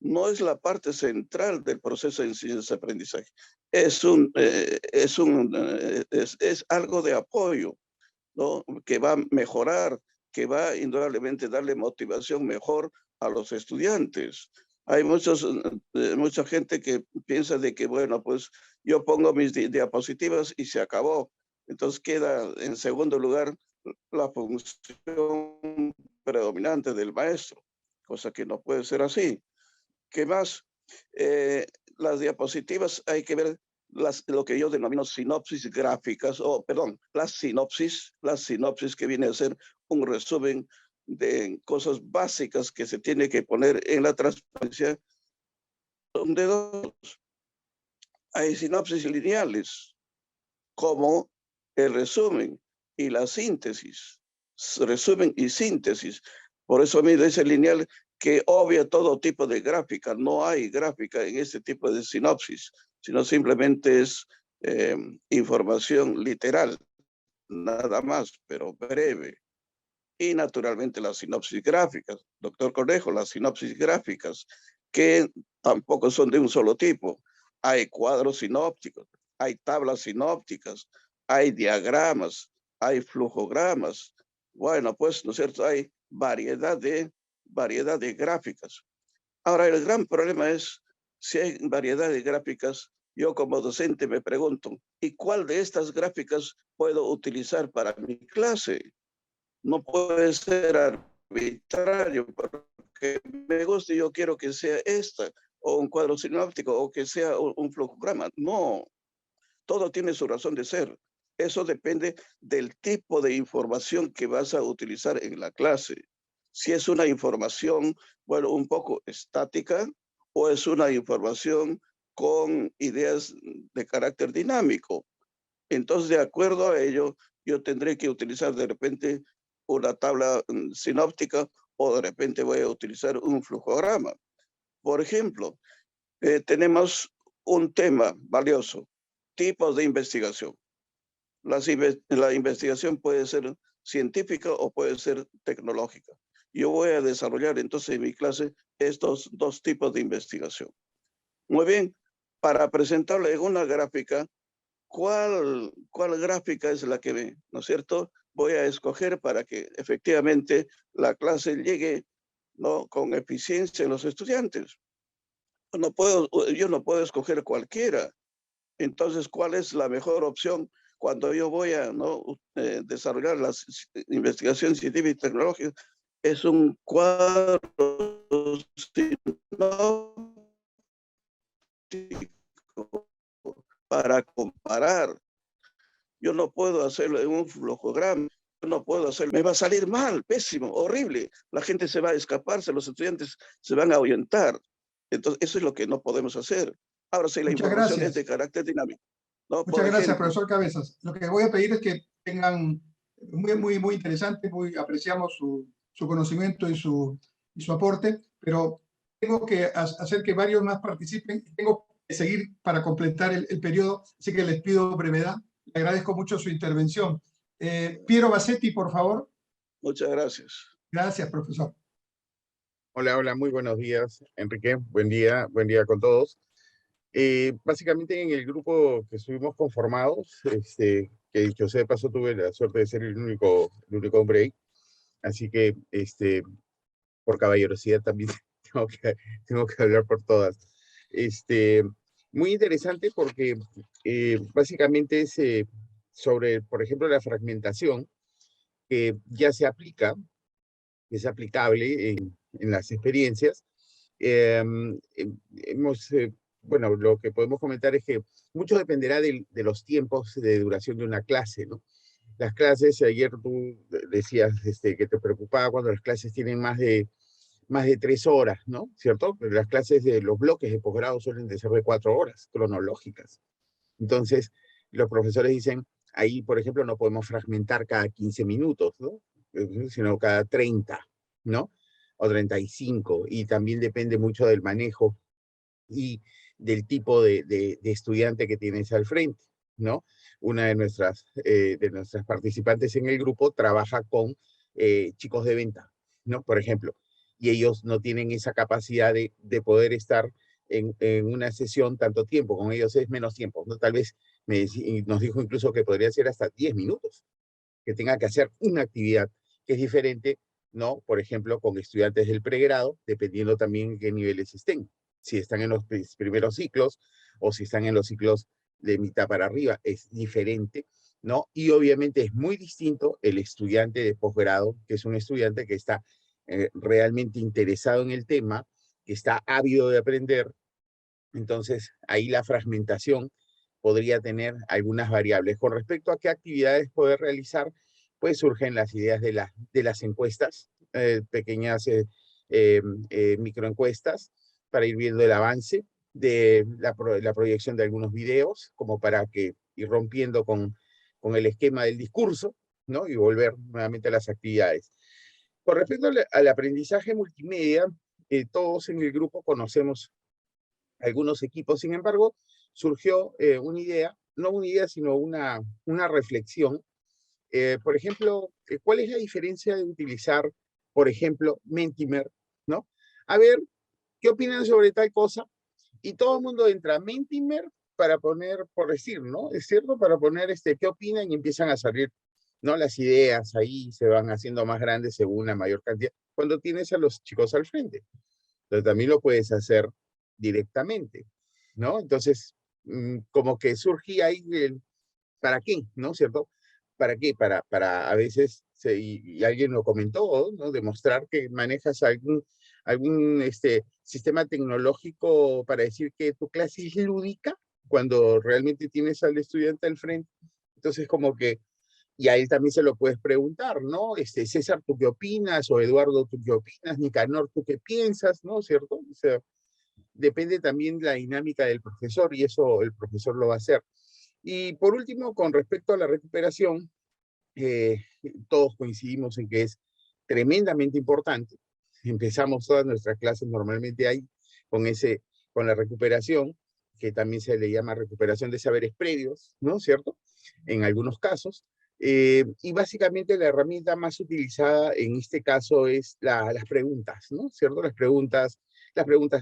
no es la parte central del proceso de enseñanza-aprendizaje. Es algo de apoyo, ¿no? Que va a mejorar, que va indudablemente a darle motivación mejor a los estudiantes. Hay mucha gente que piensa de que, bueno, pues yo pongo mis diapositivas y se acabó. Entonces queda en segundo lugar la función predominante del maestro, cosa que no puede ser así. ¿Qué más? Las diapositivas hay que ver lo que yo denomino sinopsis gráficas, las sinopsis que viene a ser un resumen de cosas básicas que se tiene que poner en la transparencia. Son de dos. Hay sinopsis lineales, como el resumen y la síntesis. Resumen y síntesis. Por eso a mí dice lineal que obvia todo tipo de gráfica. No hay gráfica en este tipo de sinopsis, sino simplemente es información literal, nada más, pero breve. Y naturalmente las sinopsis gráficas, doctor Cornejo, las sinopsis gráficas, que tampoco son de un solo tipo. Hay cuadros sinópticos, hay tablas sinópticas, hay diagramas, hay flujogramas. Bueno, pues, ¿no es cierto? Hay variedad de gráficas. Ahora, el gran problema es, si hay variedad de gráficas, yo como docente me pregunto, ¿y cuál de estas gráficas puedo utilizar para mi clase? No puede ser arbitrario, porque me gusta y yo quiero que sea esta, o un cuadro sinóptico, o que sea un flujograma. No, todo tiene su razón de ser. Eso depende del tipo de información que vas a utilizar en la clase. Si es una información, bueno, un poco estática, o es una información con ideas de carácter dinámico. Entonces, de acuerdo a ello, yo tendré que utilizar de repente una tabla sinóptica o de repente voy a utilizar un flujograma. Por ejemplo, tenemos un tema valioso, tipos de investigación. La investigación puede ser científica o puede ser tecnológica. Yo voy a desarrollar entonces en mi clase estos dos tipos de investigación. Muy bien, para presentarle en una gráfica, ¿cuál gráfica es la que, ¿no es cierto?, voy a escoger para que efectivamente la clase llegue, ¿no?, con eficiencia en los estudiantes. Yo no puedo escoger cualquiera. Entonces, ¿cuál es la mejor opción cuando yo voy a, ¿no?, desarrollar la investigación científica y tecnológica? Es un cuadro sinóptico para comparar. Yo no puedo hacerlo en un flujograma, yo no puedo hacerlo. Me va a salir mal, pésimo, horrible. La gente se va a escaparse, los estudiantes se van a ahuyentar. Entonces, eso es lo que no podemos hacer. Ahora, si la información es de carácter dinámico, ¿no? Muchas gracias, profesor Cabezas. Lo que voy a pedir es que tengan muy interesante, apreciamos su conocimiento y su aporte, pero tengo que hacer que varios más participen. Tengo que seguir para completar el periodo, así que les pido brevedad. Le agradezco mucho su intervención. Piero Bassetti, por favor. Muchas gracias. Gracias, profesor. Hola, muy buenos días, Enrique. Buen día con todos. Básicamente en el grupo que estuvimos conformados, que dicho sea de paso, tuve la suerte de ser el único hombre ahí. Así que, por caballerosidad también tengo que hablar por todas. Muy interesante porque básicamente es sobre, por ejemplo, la fragmentación, que ya se aplica, que es aplicable en las experiencias. Bueno, lo que podemos comentar es que mucho dependerá de los tiempos de duración de una clase, ¿no? Las clases, ayer tú decías que te preocupaba cuando las clases tienen más de 3 horas, ¿no? ¿Cierto? Las clases de los bloques de posgrado suelen de ser de 4 horas, cronológicas. Entonces, los profesores dicen, ahí, por ejemplo, no podemos fragmentar cada 15 minutos, ¿no? Sino cada 30, ¿no? O 35, y también depende mucho del manejo y del tipo de estudiante que tienes al frente, ¿no? Una de nuestras participantes en el grupo trabaja con chicos de venta, ¿no? Por ejemplo, y ellos no tienen esa capacidad de poder estar en una sesión tanto tiempo, con ellos es menos tiempo, ¿no? Tal vez nos dijo incluso que podría ser hasta 10 minutos, que tenga que hacer una actividad que es diferente, ¿no? Por ejemplo, con estudiantes del pregrado, dependiendo también en qué niveles estén. Si están en los primeros ciclos o si están en los ciclos de mitad para arriba, es diferente, ¿no? Y obviamente es muy distinto el estudiante de posgrado, que es un estudiante que está realmente interesado en el tema, que está ávido de aprender. Entonces, ahí la fragmentación podría tener algunas variables. Con respecto a qué actividades poder realizar, pues surgen las ideas de las encuestas, pequeñas microencuestas, para ir viendo el avance de la proyección de algunos videos, como para que ir rompiendo con el esquema del discurso, ¿no? Y volver nuevamente a las actividades. Con respecto al aprendizaje multimedia, todos en el grupo conocemos algunos equipos. Sin embargo, surgió una idea, no una idea, sino una reflexión. Por ejemplo, ¿cuál es la diferencia de utilizar, por ejemplo, Mentimer, ¿no? A ver, ¿qué opinan sobre tal cosa? Y todo el mundo entra a Mentimer para poner, por decir, ¿no? Es cierto, para poner qué opinan y empiezan a salir, ¿no? Las ideas ahí se van haciendo más grandes según la mayor cantidad, cuando tienes a los chicos al frente. Entonces también lo puedes hacer directamente, ¿no? Entonces, como que surgía ahí el, ¿para qué? ¿No? ¿Cierto? ¿Para qué? Para a veces, y alguien lo comentó, ¿no? Demostrar que manejas algún sistema tecnológico para decir que tu clase es lúdica, cuando realmente tienes al estudiante al frente. Entonces, como que, y a él también se lo puedes preguntar, ¿no? César, ¿tú qué opinas? O Eduardo, ¿tú qué opinas? Nicanor, ¿tú qué piensas? ¿No? ¿Cierto? O sea, depende también de la dinámica del profesor y eso el profesor lo va a hacer. Y por último, con respecto a la recuperación, todos coincidimos en que es tremendamente importante. Empezamos todas nuestras clases normalmente ahí con la recuperación, que también se le llama recuperación de saberes previos, ¿no? ¿Cierto? En algunos casos. Y básicamente la herramienta más utilizada en este caso es las preguntas, ¿no? ¿Cierto? Las preguntas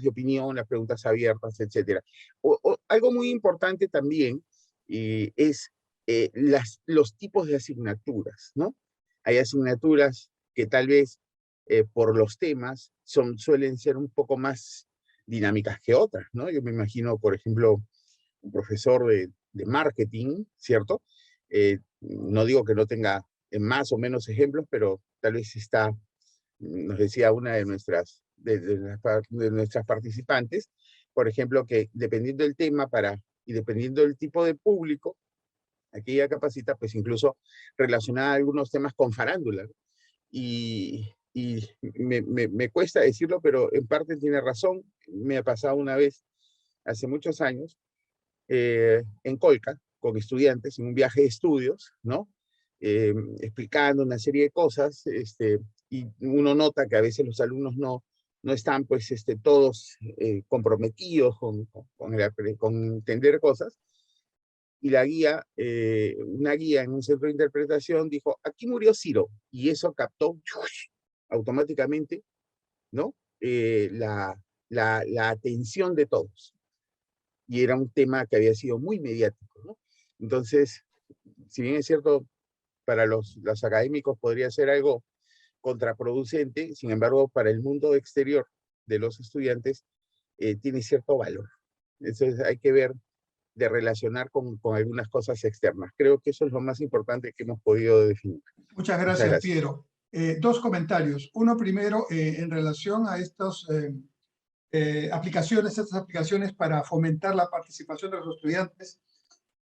de opinión, las preguntas abiertas, etc. Algo muy importante también es los tipos de asignaturas, ¿no? Hay asignaturas que tal vez por los temas suelen ser un poco más dinámicas que otras, ¿no? Yo me imagino, por ejemplo, un profesor de marketing, ¿cierto? No digo que no tenga más o menos ejemplos, pero tal vez nos decía una de nuestras participantes, por ejemplo, que dependiendo del tema y dependiendo del tipo de público, aquí ella capacita, pues incluso relacionada a algunos temas con farándula. Y me cuesta decirlo, pero en parte tiene razón. Me ha pasado una vez, hace muchos años, en Colca, con estudiantes, en un viaje de estudios, ¿no? Explicando una serie de cosas, y uno nota que a veces los alumnos no están, pues, todos comprometidos con entender cosas. Y la guía, una guía en un centro de interpretación dijo, aquí murió Ciro, y eso captó automáticamente, ¿no? La atención de todos. Y era un tema que había sido muy mediático, ¿no? Entonces, si bien es cierto, para los académicos podría ser algo contraproducente, sin embargo, para el mundo exterior de los estudiantes tiene cierto valor, Entonces hay que ver de relacionar con algunas cosas externas. Creo que eso es lo más importante que hemos podido definir. Muchas gracias, Piero. Dos comentarios. Uno primero, en relación a estas estas aplicaciones para fomentar la participación de los estudiantes.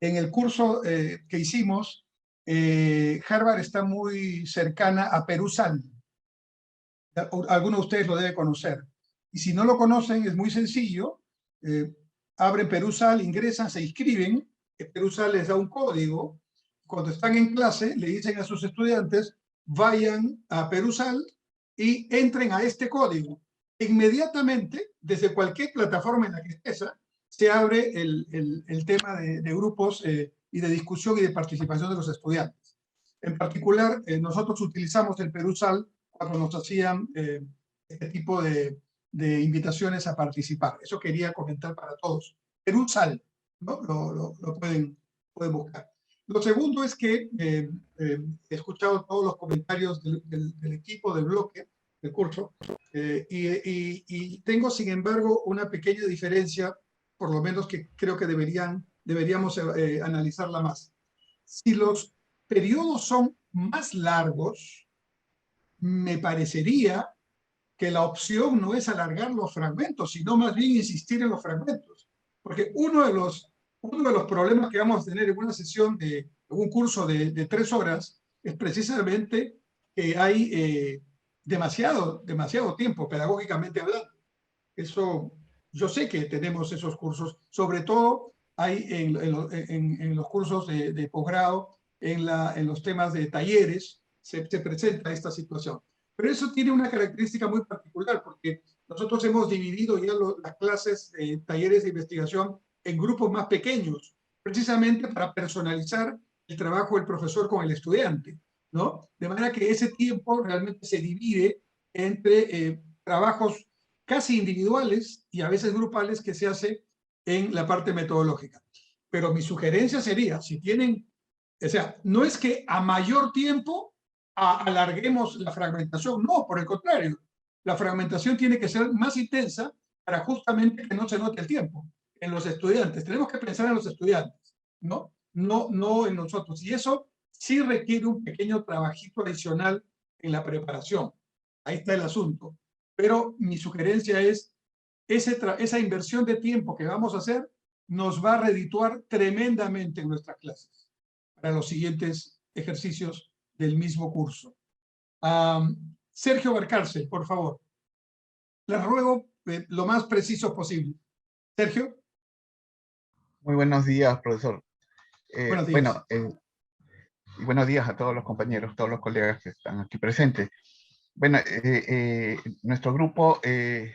En el curso que hicimos, Harvard está muy cercana a Perusal. Alguno de ustedes lo debe conocer. Y si no lo conocen, es muy sencillo. Abren Perusal, ingresan, se inscriben. Perusal les da un código. Cuando están en clase, le dicen a sus estudiantes, vayan a Perusal y entren a este código. Inmediatamente, desde cualquier plataforma en la que estés, se abre el tema de grupos y de discusión y de participación de los estudiantes. En particular, nosotros utilizamos el Perusal cuando nos hacían este tipo de invitaciones a participar. Eso quería comentar para todos. Perusal, ¿no? Lo pueden buscar. Lo segundo es que he escuchado todos los comentarios del equipo del bloque, del curso, y tengo, sin embargo, una pequeña diferencia, por lo menos que creo que deberíamos analizarla más. Si los periodos son más largos, me parecería que la opción no es alargar los fragmentos, sino más bien insistir en los fragmentos. Porque uno de los problemas que vamos a tener en una sesión de un curso de 3 horas es precisamente que hay demasiado tiempo pedagógicamente hablando. Eso, yo sé que tenemos esos cursos, sobre todo hay en los cursos de posgrado, en los temas de talleres, se presenta esta situación. Pero eso tiene una característica muy particular, porque nosotros hemos dividido ya las clases de talleres de investigación en grupos más pequeños, precisamente para personalizar el trabajo del profesor con el estudiante, ¿no? De manera que ese tiempo realmente se divide entre trabajos casi individuales y a veces grupales que se hace en la parte metodológica. Pero mi sugerencia sería, si tienen, o sea, no es que a mayor tiempo alarguemos la fragmentación, no, por el contrario, la fragmentación tiene que ser más intensa para justamente que no se note el tiempo en los estudiantes. Tenemos que pensar en los estudiantes, ¿no? No en nosotros. Y eso sí requiere un pequeño trabajito adicional en la preparación. Ahí está el asunto. Pero mi sugerencia es, esa inversión de tiempo que vamos a hacer nos va a redituar tremendamente en nuestras clases para los siguientes ejercicios del mismo curso. Sergio Valcárcel, por favor. Les ruego lo más preciso posible. Sergio. Muy buenos días, profesor. Buenos días. Y buenos días a todos los compañeros, todos los colegas que están aquí presentes. Bueno, nuestro grupo, en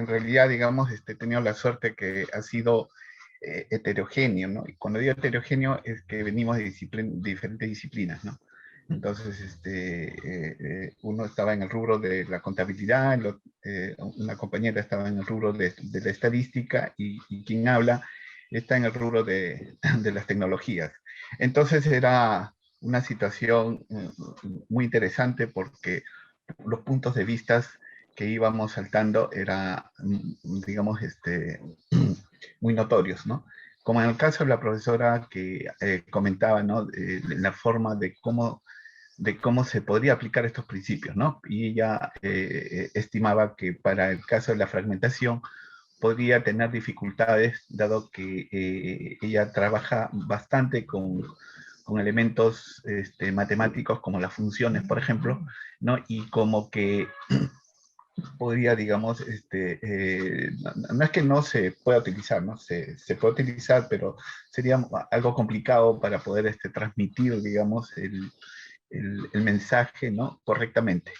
realidad, digamos, he tenido la suerte que ha sido heterogéneo, ¿no? Y cuando digo heterogéneo es que venimos de diferentes disciplinas, ¿no? Entonces, uno estaba en el rubro de la contabilidad, una compañera estaba en el rubro de la estadística y quien habla está en el rubro de las tecnologías. Entonces era una situación muy interesante porque los puntos de vista que íbamos saltando eran, digamos, muy notorios, ¿no? Como en el caso de la profesora que comentaba, ¿no? La forma de cómo se podría aplicar estos principios, ¿no? Y ella estimaba que para el caso de la fragmentación podría tener dificultades, dado que ella trabaja bastante con elementos matemáticos como las funciones, por ejemplo, ¿no? Y como que podría, digamos, no es que no se pueda utilizar, ¿no? Se puede utilizar, pero sería algo complicado para poder transmitir, digamos, el mensaje, ¿no? Correctamente.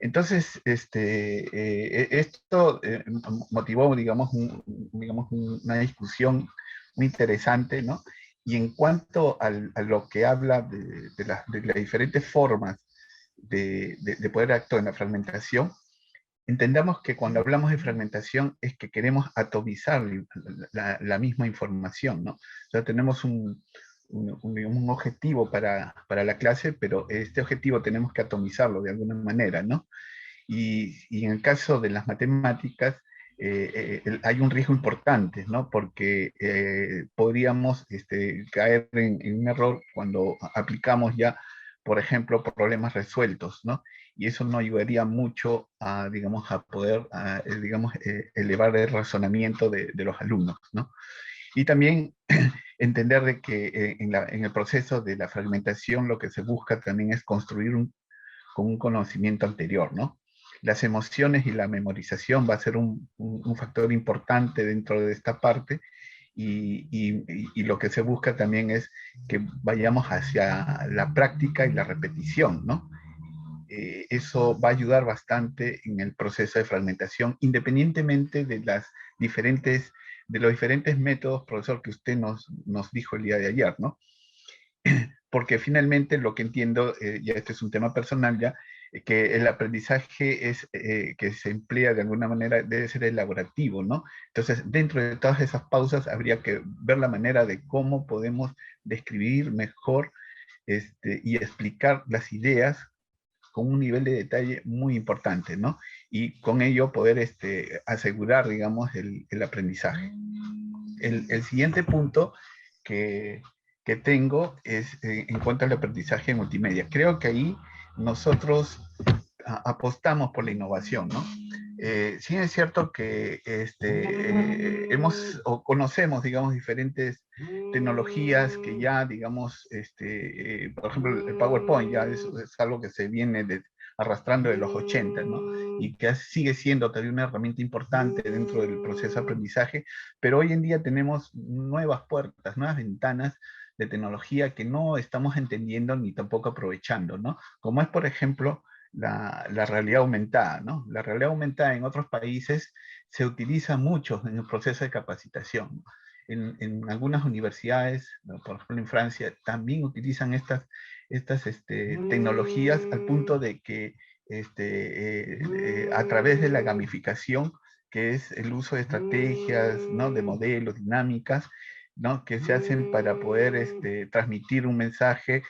Entonces, esto motivó, digamos, una discusión muy interesante, ¿no? Y en cuanto a lo que habla de las diferentes formas de poder actuar en la fragmentación, entendamos que cuando hablamos de fragmentación es que queremos atomizar la misma información, ¿no? O sea, tenemos un objetivo para la clase, pero este objetivo tenemos que atomizarlo de alguna manera, ¿no? Y en el caso de las matemáticas, hay un riesgo importante, ¿no? Porque podríamos caer en un error cuando aplicamos ya, por ejemplo, problemas resueltos, ¿no? Y eso no ayudaría mucho a, digamos, a poder, digamos, elevar el razonamiento de los alumnos, ¿no? Y también entender de que en el proceso de la fragmentación lo que se busca también es construir con un conocimiento anterior, ¿no? Las emociones y la memorización va a ser un factor importante dentro de esta parte y lo que se busca también es que vayamos hacia la práctica y la repetición, ¿no? Eso va a ayudar bastante en el proceso de fragmentación, independientemente de los diferentes métodos, profesor, que usted nos dijo el día de ayer, ¿no? Porque finalmente lo que entiendo, ya este es un tema personal ya, que el aprendizaje es, que se emplea de alguna manera debe ser elaborativo, ¿no? Entonces, dentro de todas esas pausas habría que ver la manera de cómo podemos describir mejor y explicar las ideas con un nivel de detalle muy importante, ¿no? Y con ello poder asegurar, digamos, el aprendizaje. El siguiente punto que tengo es en cuanto al aprendizaje multimedia. Creo que ahí nosotros apostamos por la innovación, ¿no? Sí es cierto que conocemos, digamos, diferentes tecnologías que ya, digamos, por ejemplo, el PowerPoint ya es algo que se viene arrastrando de los 80, ¿no? Y que sigue siendo todavía una herramienta importante dentro del proceso de aprendizaje, pero hoy en día tenemos nuevas puertas, nuevas ventanas de tecnología que no estamos entendiendo ni tampoco aprovechando, ¿no? Como es, por ejemplo, la realidad aumentada, ¿no? La realidad aumentada en otros países se utiliza mucho en el proceso de capacitación. En algunas universidades, por ejemplo en Francia, también utilizan estas tecnologías al punto de que a través de la gamificación, que es el uso de estrategias, ¿no? De modelos, dinámicas, ¿no? Que se hacen para poder transmitir un mensaje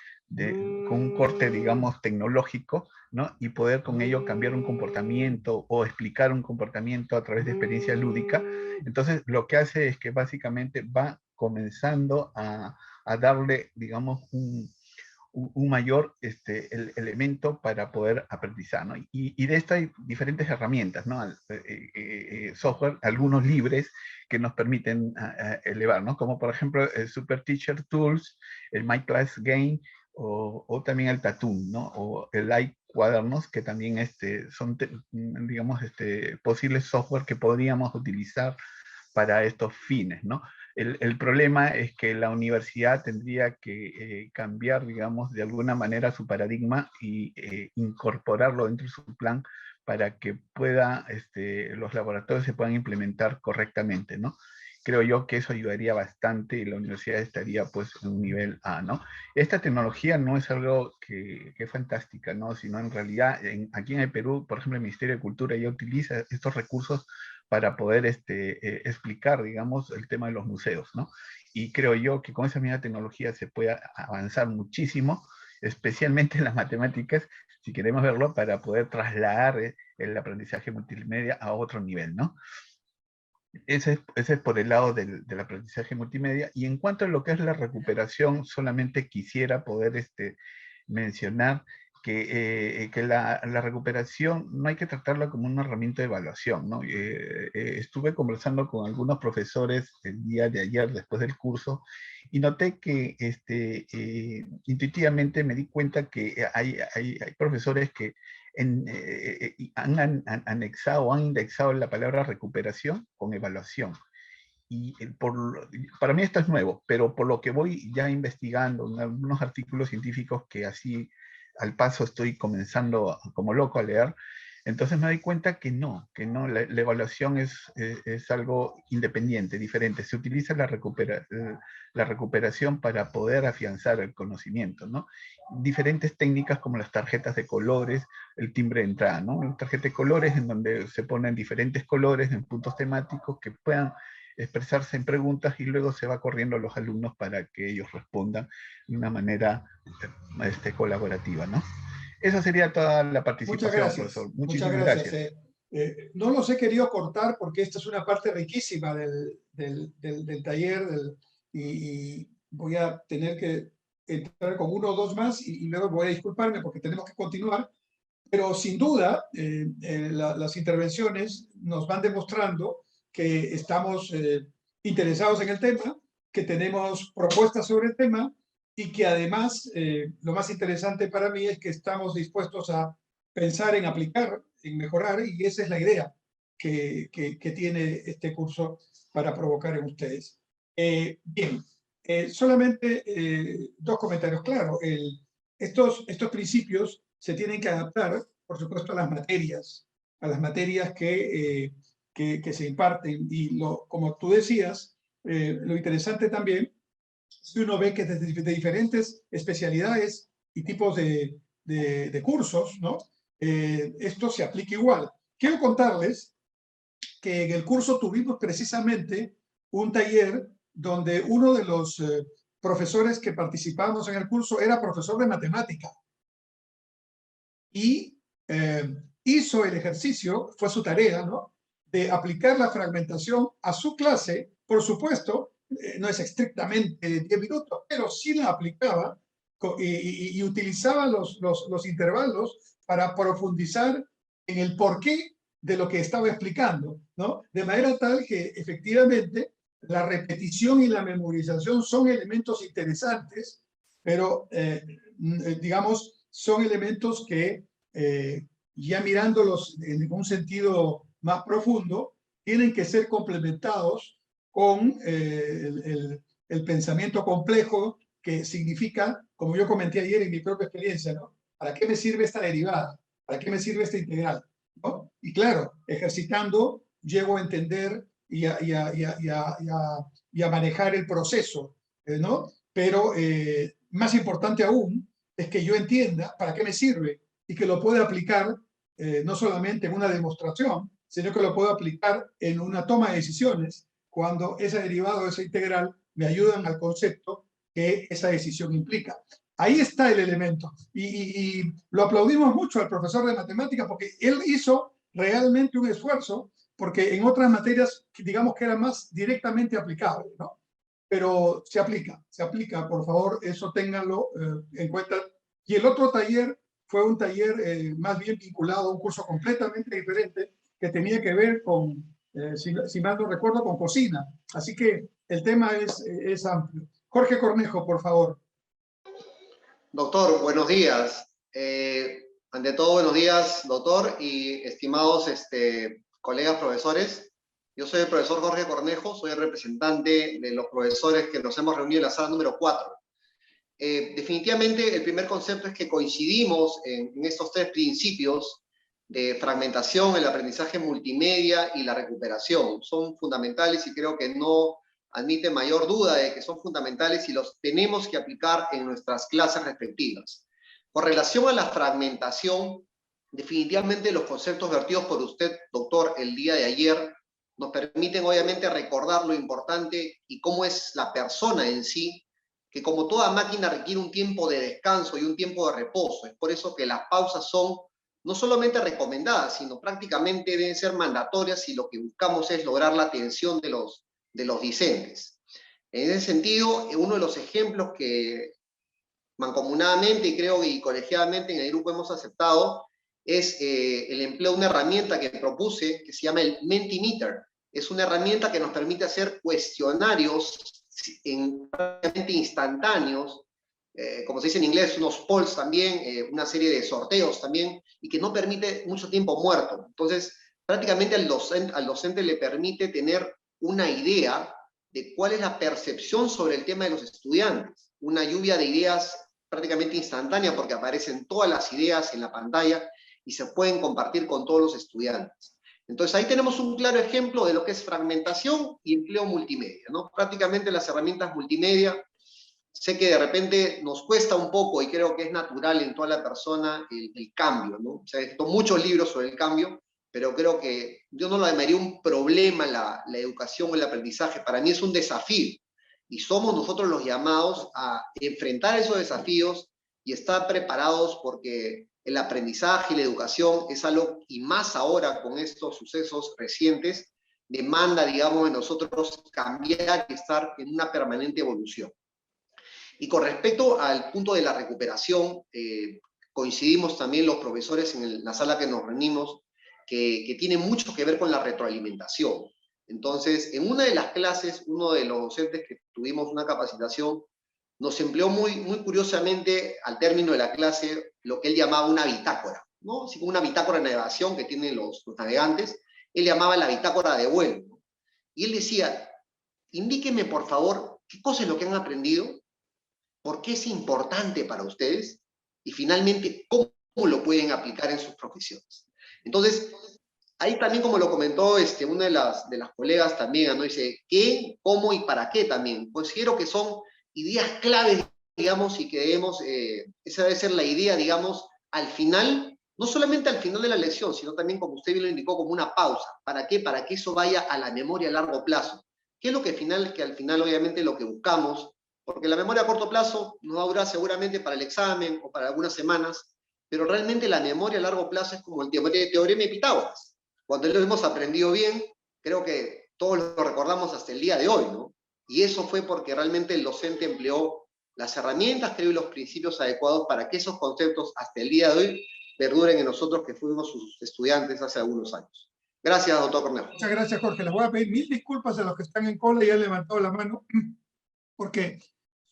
con un corte, digamos, tecnológico, ¿no? Y poder con ello cambiar un comportamiento o explicar un comportamiento a través de experiencia lúdica. Entonces, lo que hace es que básicamente va comenzando a darle, digamos, un mayor el elemento para poder aprendizar, ¿no? Y de estas hay diferentes herramientas, ¿no? Software, algunos libres que nos permiten elevar, ¿no? Como por ejemplo el Super Teacher Tools, el My Class Game o también el Tatum, ¿no? O el iCuadernos, que también son, digamos, posibles software que podríamos utilizar para estos fines, ¿no? El problema es que la universidad tendría que cambiar, digamos, de alguna manera su paradigma y incorporarlo dentro de su plan para que los laboratorios se puedan implementar correctamente, ¿no? Creo yo que eso ayudaría bastante y la universidad estaría pues en un nivel A, ¿no? Esta tecnología no es algo que es fantástica, ¿no? Sino en realidad aquí en el Perú, por ejemplo, el Ministerio de Cultura ya utiliza estos recursos para poder explicar, digamos, el tema de los museos, ¿no? Y creo yo que con esa misma tecnología se puede avanzar muchísimo, especialmente en las matemáticas, si queremos verlo, para poder trasladar el aprendizaje multimedia a otro nivel, ¿no? Ese es por el lado del aprendizaje multimedia. Y en cuanto a lo que es la recuperación, solamente quisiera poder mencionar que la recuperación no hay que tratarla como una herramienta de evaluación, ¿no? Estuve conversando con algunos profesores el día de ayer después del curso y noté que intuitivamente me di cuenta que hay profesores que han anexado o han indexado la palabra recuperación con evaluación. Y para mí esto es nuevo, pero por lo que voy ya investigando en algunos artículos científicos que así al paso estoy comenzando como loco a leer, entonces me doy cuenta que no, la evaluación es algo independiente, diferente. Se utiliza la recuperación para poder afianzar el conocimiento, ¿no? Diferentes técnicas como las tarjetas de colores, el timbre de entrada, ¿no? Una tarjeta de colores en donde se ponen diferentes colores en puntos temáticos que puedan expresarse en preguntas y luego se va corriendo a los alumnos para que ellos respondan de una manera colaborativa, ¿no? Esa sería toda la participación, Muchas gracias. profesor. Muchas Muchísimas gracias. gracias. No los he querido cortar porque esta es una parte riquísima del taller y voy a tener que entrar con uno o dos más y luego voy a disculparme porque tenemos que continuar. Pero sin duda, las intervenciones nos van demostrando que estamos interesados en el tema, que tenemos propuestas sobre el tema y que además lo más interesante para mí es que estamos dispuestos a pensar en aplicar, en mejorar, y esa es la idea que tiene este curso para provocar en ustedes. Bien, solamente dos comentarios. Claro, estos principios se tienen que adaptar, por supuesto, a las materias que se imparten. Y como tú decías, lo interesante también, si uno ve que desde diferentes especialidades y tipos de cursos, ¿no? Esto se aplica igual. Quiero contarles que en el curso tuvimos precisamente un taller donde uno de los profesores que participamos en el curso era profesor de matemática. Y hizo el ejercicio, fue su tarea, ¿no?, de aplicar la fragmentación a su clase. Por supuesto, no es estrictamente 10 minutos, pero sí la aplicaba y utilizaba los intervalos para profundizar en el porqué de lo que estaba explicando, ¿no? De manera tal que efectivamente la repetición y la memorización son elementos interesantes, pero digamos, son elementos que ya mirándolos en un sentido más profundo, tienen que ser complementados con el pensamiento complejo, que significa, como yo comenté ayer en mi propia experiencia, ¿no? ¿Para qué me sirve esta derivada? ¿Para qué me sirve esta integral? ¿No? Y claro, ejercitando, llego a entender y a manejar el proceso, ¿no? Pero más importante aún es que yo entienda para qué me sirve y que lo pueda aplicar no solamente en una demostración, sino que lo puedo aplicar en una toma de decisiones cuando esa derivada o esa integral me ayudan al concepto que esa decisión implica. Ahí está el elemento. Y lo aplaudimos mucho al profesor de matemáticas porque él hizo realmente un esfuerzo, porque en otras materias, digamos que era más directamente aplicable, ¿no? Pero se aplica, por favor, eso ténganlo en cuenta. Y el otro taller fue un taller más bien vinculado a un curso completamente diferente que tenía que ver con, si mal no recuerdo, con cocina. Así que el tema es amplio. Jorge Cornejo, por favor. Doctor, buenos días. Ante todo, buenos días, doctor y estimados colegas profesores. Yo soy el profesor Jorge Cornejo, soy el representante de los profesores que nos hemos reunido en la sala número 4. Definitivamente el primer concepto es que coincidimos en estos tres principios de fragmentación, el aprendizaje multimedia y la recuperación. Son fundamentales y creo que no admite mayor duda de que son fundamentales y los tenemos que aplicar en nuestras clases respectivas. Con relación a la fragmentación, definitivamente los conceptos vertidos por usted, doctor, el día de ayer, nos permiten obviamente recordar lo importante y cómo es la persona en sí, que como toda máquina requiere un tiempo de descanso y un tiempo de reposo. Es por eso que las pausas son no solamente recomendadas, sino prácticamente deben ser mandatorias si lo que buscamos es lograr la atención de los discentes. En ese sentido, uno de los ejemplos que mancomunadamente y creo y colegiadamente en el grupo hemos aceptado es el empleo de una herramienta que propuse que se llama el Mentimeter. Es una herramienta que nos permite hacer cuestionarios prácticamente instantáneos, como se dice en inglés, unos polls también, una serie de sorteos también, y que no permite mucho tiempo muerto. Entonces, prácticamente al docente le permite tener una idea de cuál es la percepción sobre el tema de los estudiantes. Una lluvia de ideas prácticamente instantánea porque aparecen todas las ideas en la pantalla y se pueden compartir con todos los estudiantes. Entonces ahí tenemos un claro ejemplo de lo que es fragmentación y empleo multimedia, ¿no? Prácticamente las herramientas multimedia, sé que de repente nos cuesta un poco y creo que es natural en toda la persona el cambio, ¿no? Se han escrito muchos libros sobre el cambio, pero creo que yo no lo llamaría un problema la educación o el aprendizaje. Para mí es un desafío y somos nosotros los llamados a enfrentar esos desafíos y estar preparados porque el aprendizaje y la educación es algo, y más ahora con estos sucesos recientes, demanda, digamos, de nosotros cambiar y estar en una permanente evolución. Y con respecto al punto de la recuperación, coincidimos también los profesores en la sala que nos reunimos, que tiene mucho que ver con la retroalimentación. Entonces, en una de las clases, uno de los docentes que tuvimos una capacitación, nos empleó muy curiosamente, al término de la clase, lo que él llamaba una bitácora, ¿no? Así como una bitácora de navegación que tienen los navegantes, él llamaba la bitácora de vuelo, ¿no? Y él decía, indíquenme por favor, qué cosa es lo que han aprendido, por qué es importante para ustedes, y finalmente, cómo lo pueden aplicar en sus profesiones. Entonces, ahí también, como lo comentó una de las colegas también, ¿no? Dice, ¿qué, cómo y para qué también? Considero que son ideas claves, digamos, y que debemos, esa debe ser la idea, digamos, al final, no solamente al final de la lección, sino también, como usted bien lo indicó, como una pausa. ¿Para qué? Para que eso vaya a la memoria a largo plazo. ¿Qué es lo que al final, obviamente, lo que buscamos? Porque la memoria a corto plazo nos va a durar seguramente para el examen o para algunas semanas, pero realmente la memoria a largo plazo es como el teorema de Pitágoras. Cuando lo hemos aprendido bien, creo que todos lo recordamos hasta el día de hoy, ¿no? Y eso fue porque realmente el docente empleó las herramientas, creo, y los principios adecuados para que esos conceptos hasta el día de hoy perduren en nosotros que fuimos sus estudiantes hace algunos años. Gracias, doctor Cornejo. Muchas gracias, Jorge. Les voy a pedir 1000 disculpas a los que están en cola y han levantado la mano, porque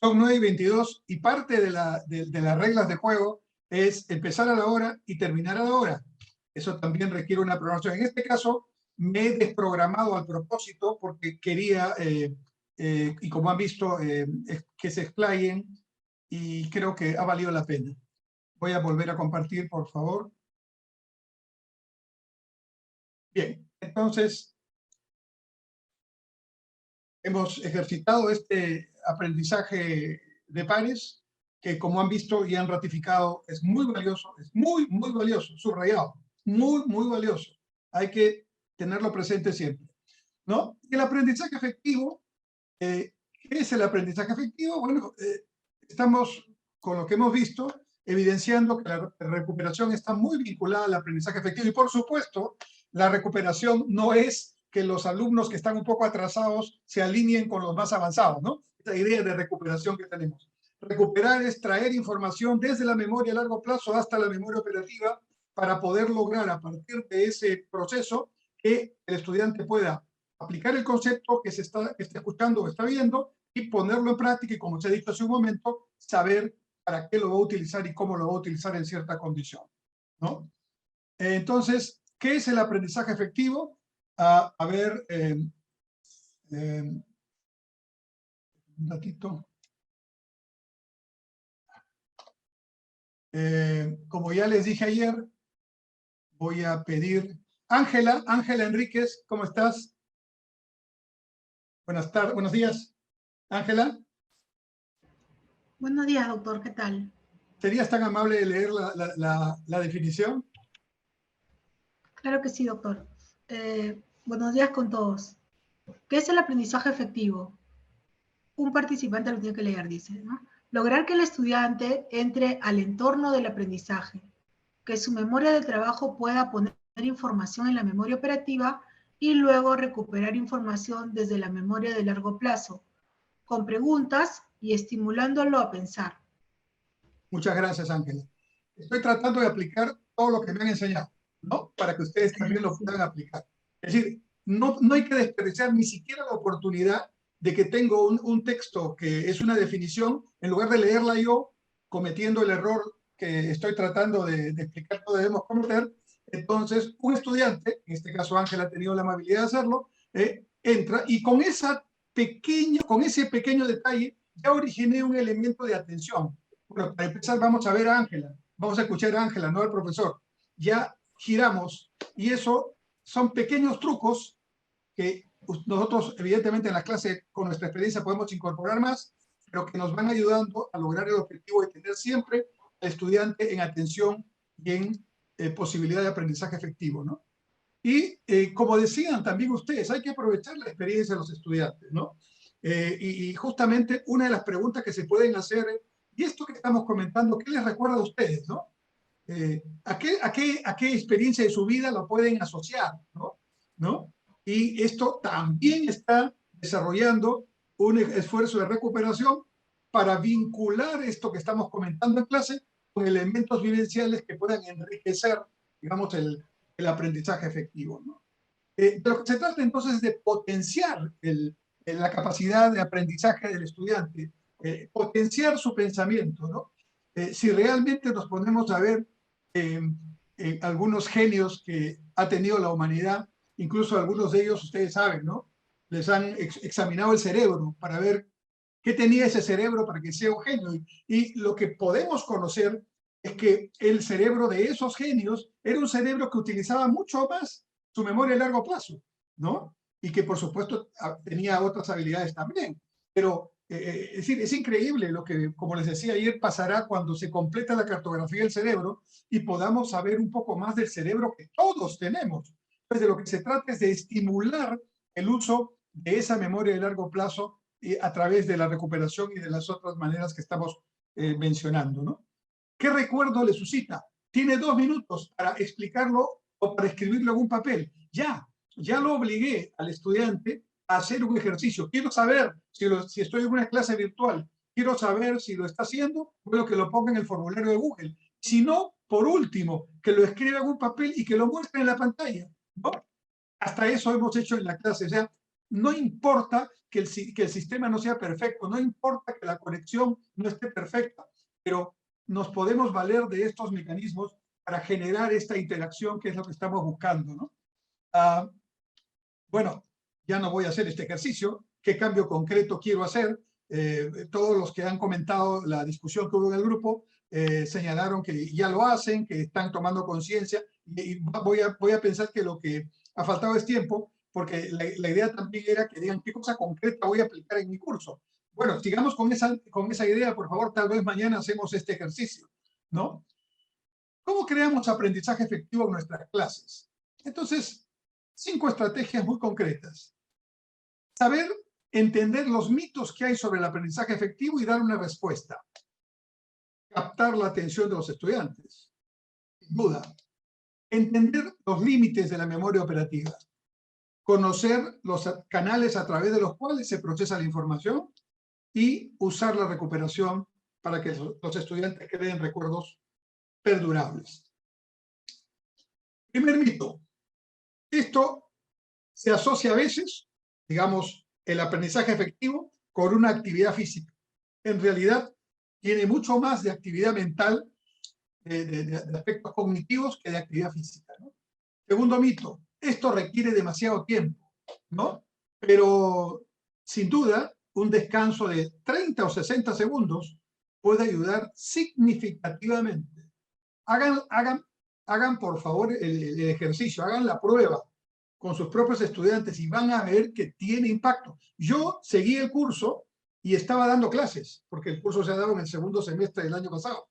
son 9:22 y parte de las reglas de juego es empezar a la hora y terminar a la hora. Eso también requiere una programación. En este caso, me he desprogramado al propósito porque quería, y como han visto, que se explayen, y creo que ha valido la pena. Voy a volver a compartir, por favor. Bien, entonces, hemos ejercitado este aprendizaje de pares, que como han visto y han ratificado, es muy valioso, es muy valioso, subrayado, muy valioso. Hay que tenerlo presente siempre, ¿no? Y el aprendizaje afectivo, ¿qué es el aprendizaje afectivo? Bueno, estamos, con lo que hemos visto, evidenciando que la recuperación está muy vinculada al aprendizaje afectivo. Y por supuesto, la recuperación no es que los alumnos que están un poco atrasados se alineen con los más avanzados, ¿no? Esta idea de recuperación que tenemos. Recuperar es traer información desde la memoria a largo plazo hasta la memoria operativa para poder lograr a partir de ese proceso que el estudiante pueda aplicar el concepto que está escuchando o está viendo y ponerlo en práctica y, como se ha dicho hace un momento, saber para qué lo va a utilizar y cómo lo va a utilizar en cierta condición, ¿no? Entonces, ¿qué es el aprendizaje efectivo? A ver, un ratito. Como ya les dije ayer, voy a pedir... Ángela Enríquez, ¿cómo estás? Buenas tardes, buenos días. Ángela. Buenos días, doctor, ¿qué tal? ¿Serías tan amable de leer la definición? Claro que sí, doctor. Buenos días con todos. ¿Qué es el aprendizaje efectivo? Un participante lo tiene que leer, dice, ¿no? Lograr que el estudiante entre al entorno del aprendizaje, que su memoria de trabajo pueda poner información en la memoria operativa y luego recuperar información desde la memoria de largo plazo, con preguntas y estimulándolo a pensar. Muchas gracias, Ángela. Estoy tratando de aplicar todo lo que me han enseñado, ¿no? Para que ustedes también lo puedan aplicar. Es decir, no hay que desperdiciar ni siquiera la oportunidad de que tengo un texto que es una definición, en lugar de leerla yo, cometiendo el error que estoy tratando de explicar que debemos cometer. Entonces, un estudiante, en este caso Ángela ha tenido la amabilidad de hacerlo, entra y con ese pequeño detalle ya originé un elemento de atención. Bueno, para empezar vamos a ver a Ángela, vamos a escuchar a Ángela, no al profesor. Ya giramos y eso son pequeños trucos que nosotros evidentemente en la clase con nuestra experiencia podemos incorporar más, pero que nos van ayudando a lograr el objetivo de tener siempre al estudiante en atención y en posibilidad de aprendizaje efectivo, ¿no? Y como decían también ustedes, hay que aprovechar la experiencia de los estudiantes, ¿no? Y justamente una de las preguntas que se pueden hacer es, ¿y esto que estamos comentando, qué les recuerda a ustedes, no? ¿A qué experiencia de su vida lo pueden asociar? ¿No? Y esto también está desarrollando un esfuerzo de recuperación para vincular esto que estamos comentando en clase con elementos vivenciales que puedan enriquecer, digamos, el aprendizaje efectivo, ¿no? De lo que se trata entonces es de potenciar la capacidad de aprendizaje del estudiante, potenciar su pensamiento, ¿no? Si realmente nos ponemos a ver algunos genios que ha tenido la humanidad, incluso algunos de ellos, ustedes saben, ¿no? Les han examinado el cerebro para ver qué tenía ese cerebro para que sea un genio. Y lo que podemos conocer es que el cerebro de esos genios era un cerebro que utilizaba mucho más su memoria a largo plazo, ¿no? Y que por supuesto tenía otras habilidades también. Pero es decir, es increíble lo que, como les decía ayer, pasará cuando se completa la cartografía del cerebro y podamos saber un poco más del cerebro que todos tenemos. Entonces, de lo que se trata es de estimular el uso de esa memoria de largo plazo a través de la recuperación y de las otras maneras que estamos mencionando, ¿no? ¿Qué recuerdo le suscita? Tiene 2 minutos para explicarlo o para escribirlo en un papel. Ya lo obligué al estudiante a hacer un ejercicio. Quiero saber si estoy en una clase virtual, quiero saber si lo está haciendo, bueno, que lo ponga en el formulario de Google. Si no, por último, que lo escriba en un papel y que lo muestre en la pantalla, ¿no? Hasta eso hemos hecho en la clase. O sea, no importa que el sistema no sea perfecto, no importa que la conexión no esté perfecta, pero nos podemos valer de estos mecanismos para generar esta interacción que es lo que estamos buscando, ¿no? Bueno, ya no voy a hacer este ejercicio. ¿Qué cambio concreto quiero hacer? Todos los que han comentado la discusión que hubo en el grupo señalaron que ya lo hacen, que están tomando conciencia, y voy a pensar que lo que ha faltado es tiempo, porque la idea también era que digan qué cosa concreta voy a aplicar en mi curso. Bueno, sigamos con esa idea, por favor, tal vez mañana hacemos este ejercicio, ¿no? ¿Cómo creamos aprendizaje efectivo en nuestras clases? Entonces, 5 estrategias muy concretas. Saber entender los mitos que hay sobre el aprendizaje efectivo y dar una respuesta. Captar la atención de los estudiantes. Sin duda. Entender los límites de la memoria operativa. Conocer los canales a través de los cuales se procesa la información y usar la recuperación para que los estudiantes creen recuerdos perdurables. Primer mito. Esto se asocia a veces, digamos, el aprendizaje efectivo con una actividad física. En realidad, tiene mucho más de actividad mental, de aspectos cognitivos que de actividad física, ¿no? Segundo mito. Esto requiere demasiado tiempo, ¿no? Pero, sin duda, un descanso de 30 o 60 segundos puede ayudar significativamente. Hagan por favor el ejercicio, hagan la prueba con sus propios estudiantes y van a ver que tiene impacto. Yo seguí el curso y estaba dando clases, porque el curso se ha dado en el segundo semestre del año pasado.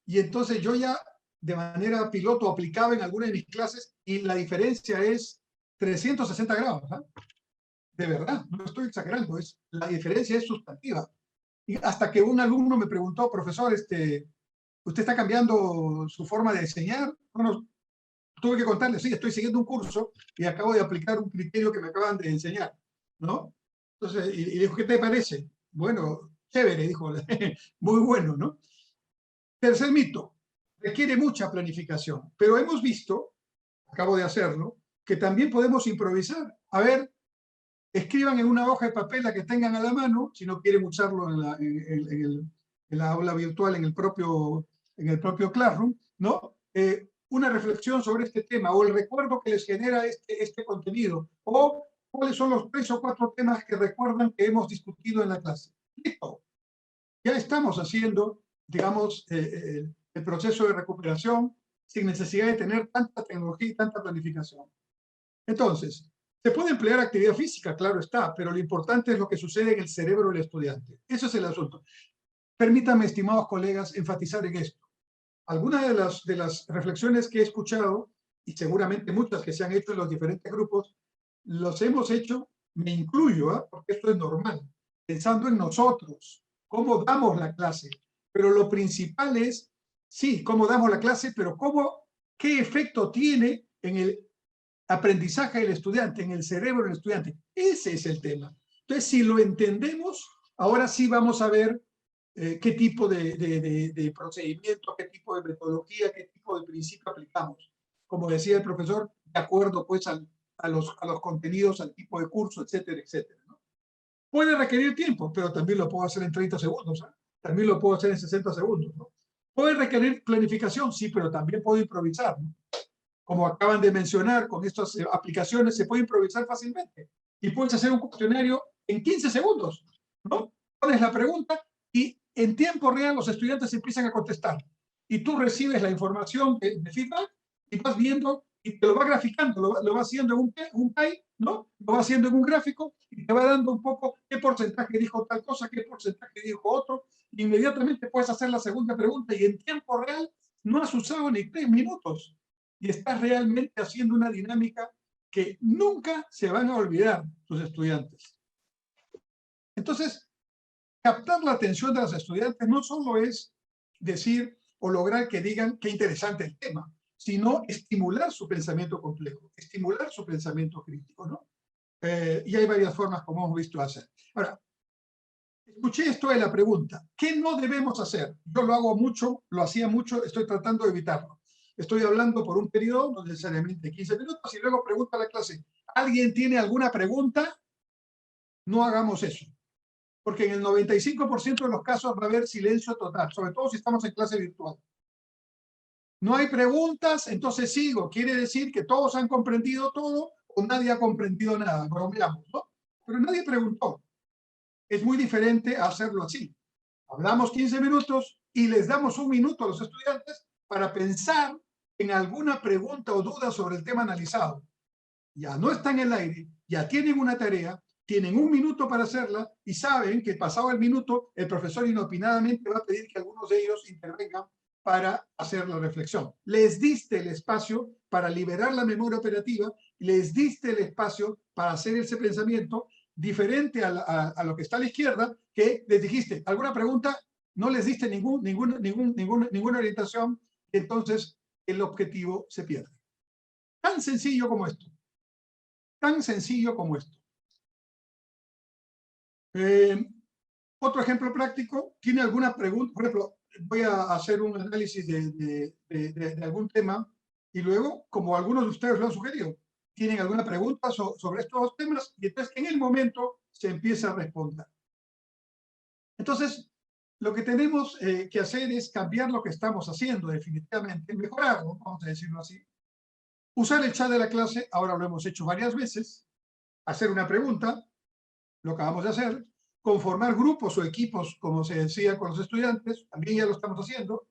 Y entonces yo ya de manera piloto aplicaba en alguna de mis clases y la diferencia es 360 grados. ¿Eh? De verdad, no estoy exagerando, la diferencia es sustantiva. Y hasta que un alumno me preguntó, profesor, ¿usted está cambiando su forma de enseñar? Bueno, tuve que contarle, sí, estoy siguiendo un curso y acabo de aplicar un criterio que me acaban de enseñar, ¿no? Entonces, y dijo, ¿qué te parece? Bueno, chévere, dijo, muy bueno, ¿no? Tercer mito, requiere mucha planificación, pero hemos visto, acabo de hacerlo, que también podemos improvisar. A ver, escriban en una hoja de papel la que tengan a la mano, si no quieren usarlo en la aula virtual, en el propio Classroom, ¿no? Una reflexión sobre este tema, o el recuerdo que les genera este contenido, o cuáles son los 3 o 4 temas que recuerdan que hemos discutido en la clase. Listo. Ya estamos haciendo, digamos, el proceso de recuperación sin necesidad de tener tanta tecnología y tanta planificación. Entonces, se puede emplear actividad física, claro está, pero lo importante es lo que sucede en el cerebro del estudiante. Ese es el asunto. Permítanme, estimados colegas, enfatizar en esto. Algunas de las reflexiones que he escuchado, y seguramente muchas que se han hecho en los diferentes grupos, los hemos hecho, me incluyo, porque esto es normal, pensando en nosotros, cómo damos la clase. Pero lo principal es sí, cómo damos la clase, pero qué efecto tiene en el aprendizaje del estudiante, en el cerebro del estudiante. Ese es el tema. Entonces, si lo entendemos, ahora sí vamos a ver qué tipo de procedimiento, qué tipo de metodología, qué tipo de principio aplicamos. Como decía el profesor, de acuerdo pues a los contenidos, al tipo de curso, etcétera, etcétera, ¿no? Puede requerir tiempo, pero también lo puedo hacer en 30 segundos, ¿eh? También lo puedo hacer en 60 segundos, ¿no? Puede requerir planificación, sí, pero también puedo improvisar, ¿no? Como acaban de mencionar, con estas aplicaciones se puede improvisar fácilmente. Y puedes hacer un cuestionario en 15 segundos, ¿no? Pones la pregunta y en tiempo real los estudiantes empiezan a contestar. Y tú recibes la información de feedback y vas viendo y te lo va graficando, lo va haciendo en un pie, ¿no? Lo va haciendo en un gráfico y te va dando un poco qué porcentaje dijo tal cosa, qué porcentaje dijo otro. Inmediatamente puedes hacer la segunda pregunta y en tiempo real no has usado ni 3 minutos y estás realmente haciendo una dinámica que nunca se van a olvidar tus estudiantes. Entonces, captar la atención de los estudiantes no solo es decir o lograr que digan qué interesante el tema, sino estimular su pensamiento complejo, estimular su pensamiento crítico, ¿no? Y hay varias formas como hemos visto hacer. Ahora, escuché esto de la pregunta, ¿qué no debemos hacer? Yo lo hago mucho, lo hacía mucho, estoy tratando de evitarlo. Estoy hablando por un periodo, no necesariamente 15 minutos, y luego pregunto a la clase, ¿alguien tiene alguna pregunta? No hagamos eso, porque en el 95% de los casos va a haber silencio total, sobre todo si estamos en clase virtual. No hay preguntas, entonces sigo. Quiere decir que todos han comprendido todo o nadie ha comprendido nada. Bromeamos, ¿no? Pero nadie preguntó. Es muy diferente a hacerlo así. Hablamos 15 minutos y les damos un minuto a los estudiantes para pensar en alguna pregunta o duda sobre el tema analizado. Ya no está en el aire, ya tienen una tarea, tienen un minuto para hacerla y saben que pasado el minuto el profesor inopinadamente va a pedir que algunos de ellos intervengan para hacer la reflexión. Les diste el espacio para liberar la memoria operativa, les diste el espacio para hacer ese pensamiento diferente a lo que está a la izquierda, que les dijiste, ¿alguna pregunta? No les diste ninguna orientación, entonces el objetivo se pierde. Tan sencillo como esto. Tan sencillo como esto. Otro ejemplo práctico, ¿tiene alguna pregunta? Por ejemplo, voy a hacer un análisis de algún tema y luego, como algunos de ustedes lo han sugerido, tienen alguna pregunta sobre estos dos temas y entonces en el momento se empieza a responder. Entonces, lo que tenemos que hacer es cambiar lo que estamos haciendo definitivamente, mejorarlo, vamos a decirlo así. Usar el chat de la clase, ahora lo hemos hecho varias veces, hacer una pregunta, lo acabamos de hacer, conformar grupos o equipos, como se decía con los estudiantes, también ya lo estamos haciendo,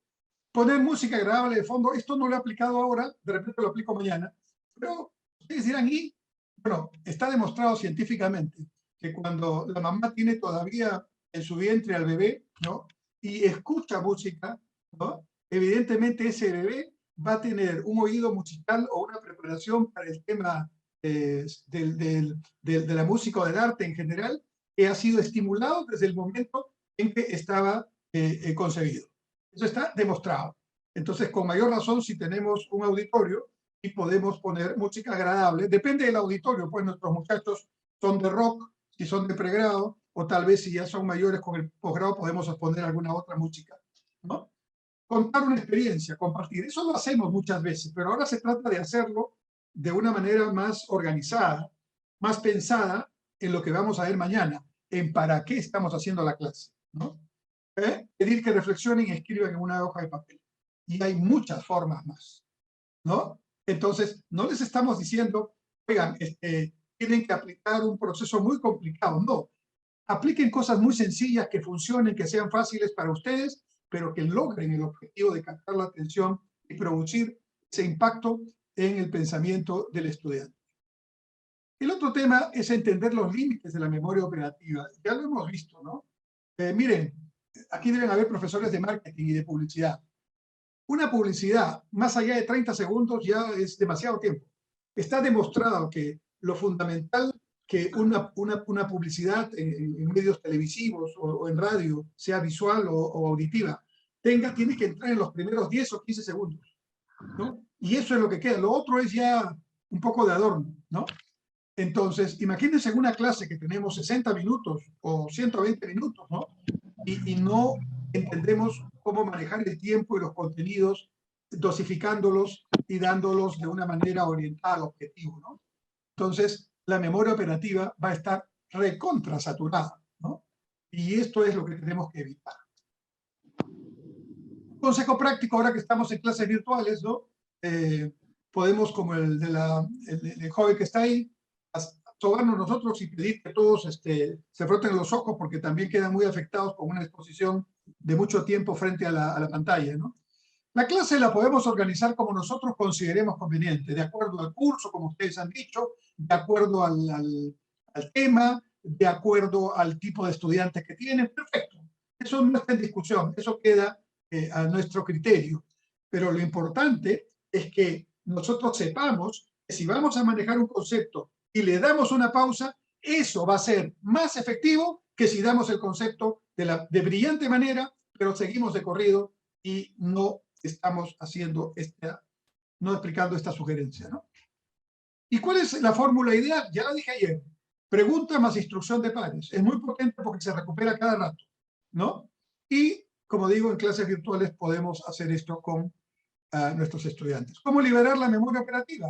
poner música agradable de fondo, esto no lo he aplicado ahora, de repente lo aplico mañana, pero ustedes dirán, y bueno, está demostrado científicamente que cuando la mamá tiene todavía en su vientre al bebé, ¿no? Y escucha música, ¿no? Evidentemente ese bebé va a tener un oído musical o una preparación para el tema de la música o del arte en general, que ha sido estimulado desde el momento en que estaba concebido. Eso está demostrado. Entonces, con mayor razón, si tenemos un auditorio y podemos poner música agradable, depende del auditorio, pues nuestros muchachos son de rock, si son de pregrado, o tal vez si ya son mayores con el posgrado podemos poner alguna otra música, ¿no? Contar una experiencia, compartir, eso lo hacemos muchas veces, pero ahora se trata de hacerlo de una manera más organizada, más pensada en lo que vamos a ver mañana, en para qué estamos haciendo la clase, ¿no? Pedir que reflexionen y escriban en una hoja de papel. Y hay muchas formas más, ¿no? Entonces, no les estamos diciendo, oigan, tienen que aplicar un proceso muy complicado, no. Apliquen cosas muy sencillas que funcionen, que sean fáciles para ustedes, pero que logren el objetivo de captar la atención y producir ese impacto en el pensamiento del estudiante. El otro tema es entender los límites de la memoria operativa. Ya lo hemos visto, ¿no? Miren, aquí deben haber profesores de marketing y de publicidad. Una publicidad más allá de 30 segundos ya es demasiado tiempo. Está demostrado que lo fundamental que una publicidad en medios televisivos o en radio, sea visual o auditiva, tienes que entrar en los primeros 10 o 15 segundos, ¿no? Y eso es lo que queda. Lo otro es ya un poco de adorno, ¿no? Entonces, imagínense en una clase que tenemos 60 minutos o 120 minutos, ¿no? Y no entendemos cómo manejar el tiempo y los contenidos, dosificándolos y dándolos de una manera orientada al objetivo, ¿no? Entonces, la memoria operativa va a estar recontrasaturada, ¿no? Y esto es lo que tenemos que evitar. Consejo práctico, ahora que estamos en clases virtuales, ¿no? Podemos, como el de joven que está ahí, sobarnos nosotros y pedir que todos se froten los ojos porque también quedan muy afectados con una exposición de mucho tiempo frente a la pantalla, ¿no? La clase la podemos organizar como nosotros consideremos conveniente, de acuerdo al curso, como ustedes han dicho, de acuerdo al tema, de acuerdo al tipo de estudiantes que tienen. Perfecto. Eso no está en discusión, eso queda a nuestro criterio. Pero lo importante es que nosotros sepamos que si vamos a manejar un concepto y le damos una pausa, eso va a ser más efectivo que si damos el concepto de brillante manera, pero seguimos de corrido y no estamos haciendo no explicando esta sugerencia, ¿no? ¿Y cuál es la fórmula ideal? Ya la dije ayer. Pregunta más instrucción de pares. Es muy potente porque se recupera cada rato, ¿no? Y, como digo, en clases virtuales podemos hacer esto con nuestros estudiantes. ¿Cómo liberar la memoria operativa?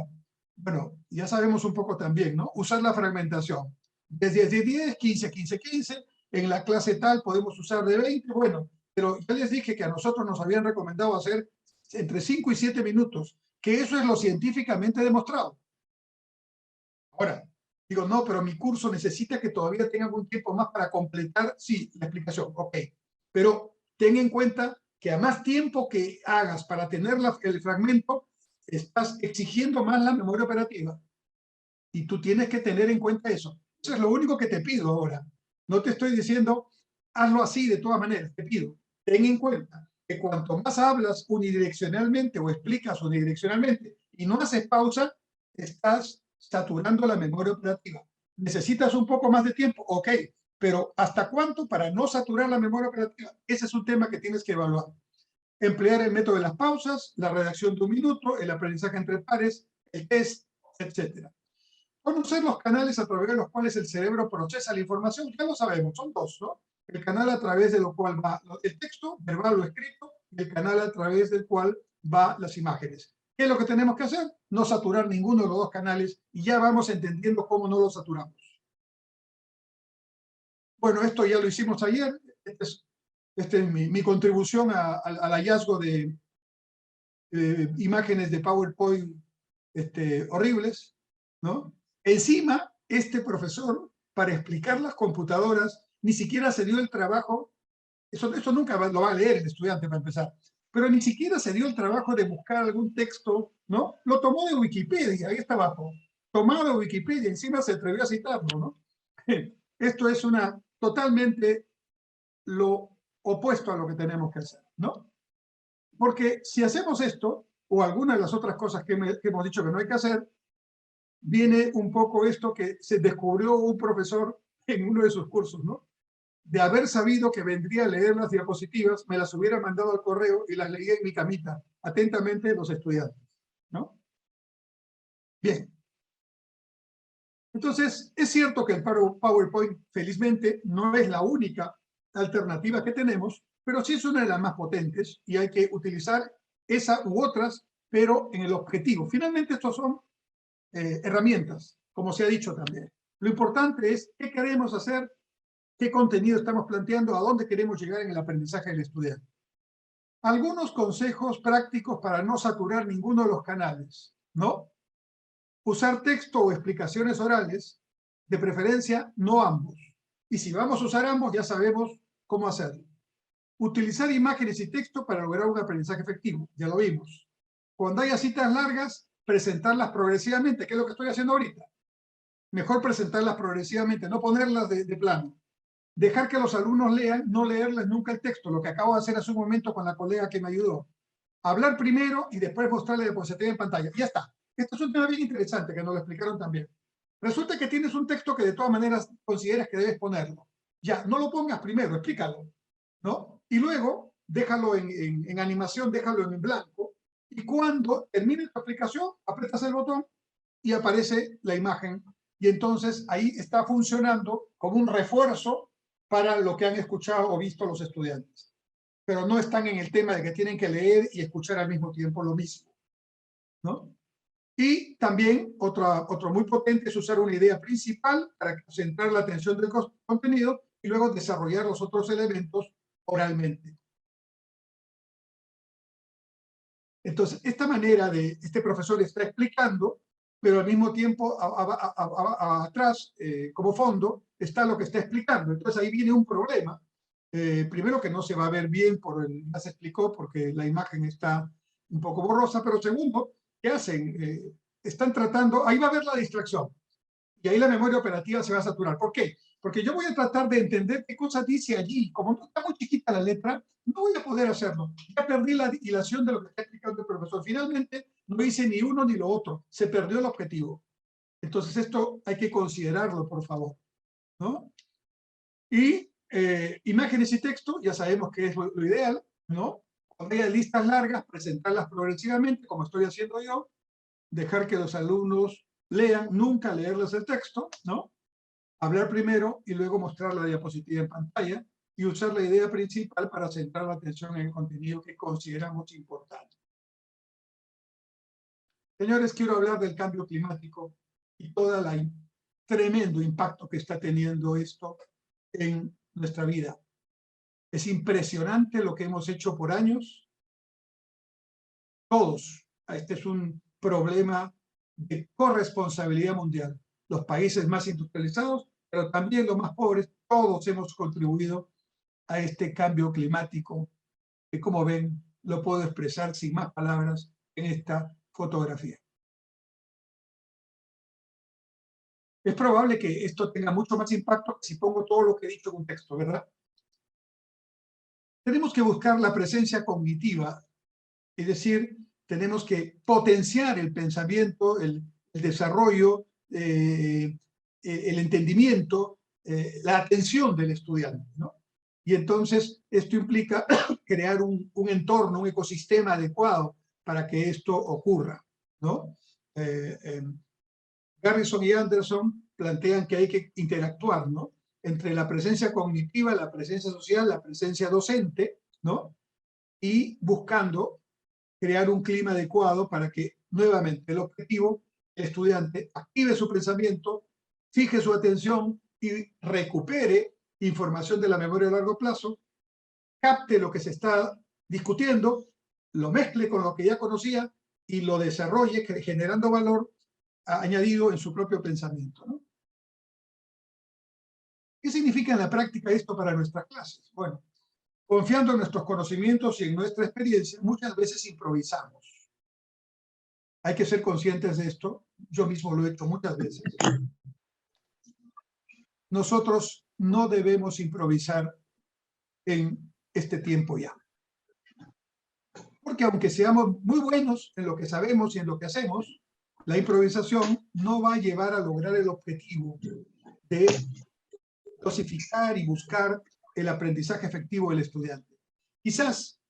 Bueno, ya sabemos un poco también, ¿no? Usar la fragmentación. Desde 10, 15, 15, 15. En la clase tal podemos usar de 20. Bueno, pero ya les dije que a nosotros nos habían recomendado hacer entre 5 y 7 minutos, que eso es lo científicamente demostrado. Ahora, digo, no, pero mi curso necesita que todavía tenga algún tiempo más para completar, sí, la explicación, ok. Pero ten en cuenta que a más tiempo que hagas para tener el fragmento, estás exigiendo más la memoria operativa. Y tú tienes que tener en cuenta eso. Eso es lo único que te pido ahora. No te estoy diciendo, hazlo así de todas maneras, te pido. Ten en cuenta que cuanto más hablas unidireccionalmente o explicas unidireccionalmente y no haces pausa, estás saturando la memoria operativa. ¿Necesitas un poco más de tiempo? Ok, pero ¿hasta cuánto para no saturar la memoria operativa? Ese es un tema que tienes que evaluar. Emplear el método de las pausas, la redacción de un minuto, el aprendizaje entre pares, el test, etc. Conocer los canales a través de los cuales el cerebro procesa la información, ya lo sabemos, son dos, ¿no? El canal a través de lo cual va el texto, verbal o escrito, y el canal a través del cual va las imágenes. ¿Qué es lo que tenemos que hacer? No saturar ninguno de los dos canales y ya vamos entendiendo cómo no los saturamos. Bueno, esto ya lo hicimos ayer. Esta es mi contribución al hallazgo de imágenes de PowerPoint horribles, ¿no? Encima, este profesor, para explicar las computadoras, ni siquiera se dio el trabajo, eso nunca lo va a leer el estudiante para empezar, pero ni siquiera se dio el trabajo de buscar algún texto, ¿no? Lo tomó de Wikipedia, ahí está abajo, tomado de Wikipedia, encima se atrevió a citarlo, ¿no? Esto es totalmente lo opuesto a lo que tenemos que hacer, ¿no? Porque si hacemos esto, o alguna de las otras cosas que hemos dicho que no hay que hacer, viene un poco esto que se descubrió un profesor en uno de sus cursos, ¿no? De haber sabido que vendría a leer las diapositivas, me las hubiera mandado al correo y las leía en mi camita, atentamente los estudiantes, ¿no? Bien. Entonces, es cierto que el PowerPoint, felizmente, no es la única alternativa que tenemos, pero sí es una de las más potentes y hay que utilizar esa u otras, pero en el objetivo. Finalmente, estos son herramientas, como se ha dicho también. Lo importante es qué queremos hacer, qué contenido estamos planteando, a dónde queremos llegar en el aprendizaje del estudiante. Algunos consejos prácticos para no saturar ninguno de los canales, ¿no? Usar texto o explicaciones orales, de preferencia no ambos. Y si vamos a usar ambos, ya sabemos cómo hacerlo. Utilizar imágenes y texto para lograr un aprendizaje efectivo, ya lo vimos. Cuando haya citas largas, presentarlas progresivamente, que es lo que estoy haciendo ahorita. Mejor presentarlas progresivamente, no ponerlas de plano. Dejar que los alumnos lean, no leerles nunca el texto, lo que acabo de hacer hace un momento con la colega que me ayudó. Hablar primero y después mostrarle la diapositiva en pantalla. Ya está. Esto es un tema bien interesante que nos lo explicaron también. Resulta que tienes un texto que de todas maneras consideras que debes ponerlo. Ya, no lo pongas primero, explícalo, ¿no? Y luego déjalo en animación, déjalo en blanco, y cuando termine tu aplicación, aprietas el botón y aparece la imagen, y entonces ahí está funcionando como un refuerzo para lo que han escuchado o visto los estudiantes. Pero no están en el tema de que tienen que leer y escuchar al mismo tiempo lo mismo, ¿no? Y también otro muy potente es usar una idea principal para concentrar la atención del contenido y luego desarrollar los otros elementos oralmente. Entonces, esta manera de, este profesor está explicando, pero al mismo tiempo atrás, como fondo, está lo que está explicando. Entonces ahí viene un problema. Primero que no se va a ver bien, ya se explicó, porque la imagen está un poco borrosa, pero segundo, ¿qué hacen? Están tratando, ahí va a haber la distracción, y ahí la memoria operativa se va a saturar. ¿Por qué? Porque yo voy a tratar de entender qué cosa dice allí. Como no está muy chiquita la letra, no voy a poder hacerlo. Ya perdí la hilación de lo que está explicando el profesor. Finalmente, no hice ni uno ni lo otro. Se perdió el objetivo. Entonces, esto hay que considerarlo, por favor, ¿no? Y imágenes y texto, ya sabemos que es lo ideal, ¿no? Cuando haya listas largas, presentarlas progresivamente, como estoy haciendo yo, dejar que los alumnos lean, nunca leerles el texto, ¿no? Hablar primero y luego mostrar la diapositiva en pantalla y usar la idea principal para centrar la atención en el contenido que consideramos importante. Señores, quiero hablar del cambio climático y todo el tremendo impacto que está teniendo esto en nuestra vida. Es impresionante lo que hemos hecho por años. Todos. Este es un problema de corresponsabilidad mundial. Los países más industrializados, pero también los más pobres, todos hemos contribuido a este cambio climático, que como ven, lo puedo expresar sin más palabras en esta fotografía. Es probable que esto tenga mucho más impacto si pongo todo lo que he dicho en un texto, ¿verdad? Tenemos que buscar la presencia cognitiva, es decir, tenemos que potenciar el pensamiento, el desarrollo, el entendimiento, la atención del estudiante, ¿no? Y entonces esto implica crear un entorno, un ecosistema adecuado para que esto ocurra, ¿no? Garrison y Anderson plantean que hay que interactuar, ¿no? Entre la presencia cognitiva, la presencia social, la presencia docente, ¿no? Y buscando crear un clima adecuado para que, nuevamente, el objetivo, el estudiante active su pensamiento, fije su atención y recupere información de la memoria a largo plazo, capte lo que se está discutiendo, lo mezcle con lo que ya conocía y lo desarrolle generando valor añadido en su propio pensamiento, ¿no? ¿Qué significa en la práctica esto para nuestras clases? Bueno, confiando en nuestros conocimientos y en nuestra experiencia, muchas veces improvisamos. Hay que ser conscientes de esto. Yo mismo lo he hecho muchas veces. Nosotros no debemos improvisar en este tiempo ya. Porque aunque seamos muy buenos en lo que sabemos y en lo que hacemos, la improvisación no va a llevar a lograr el objetivo de dosificar y buscar el aprendizaje efectivo del estudiante. Quizás,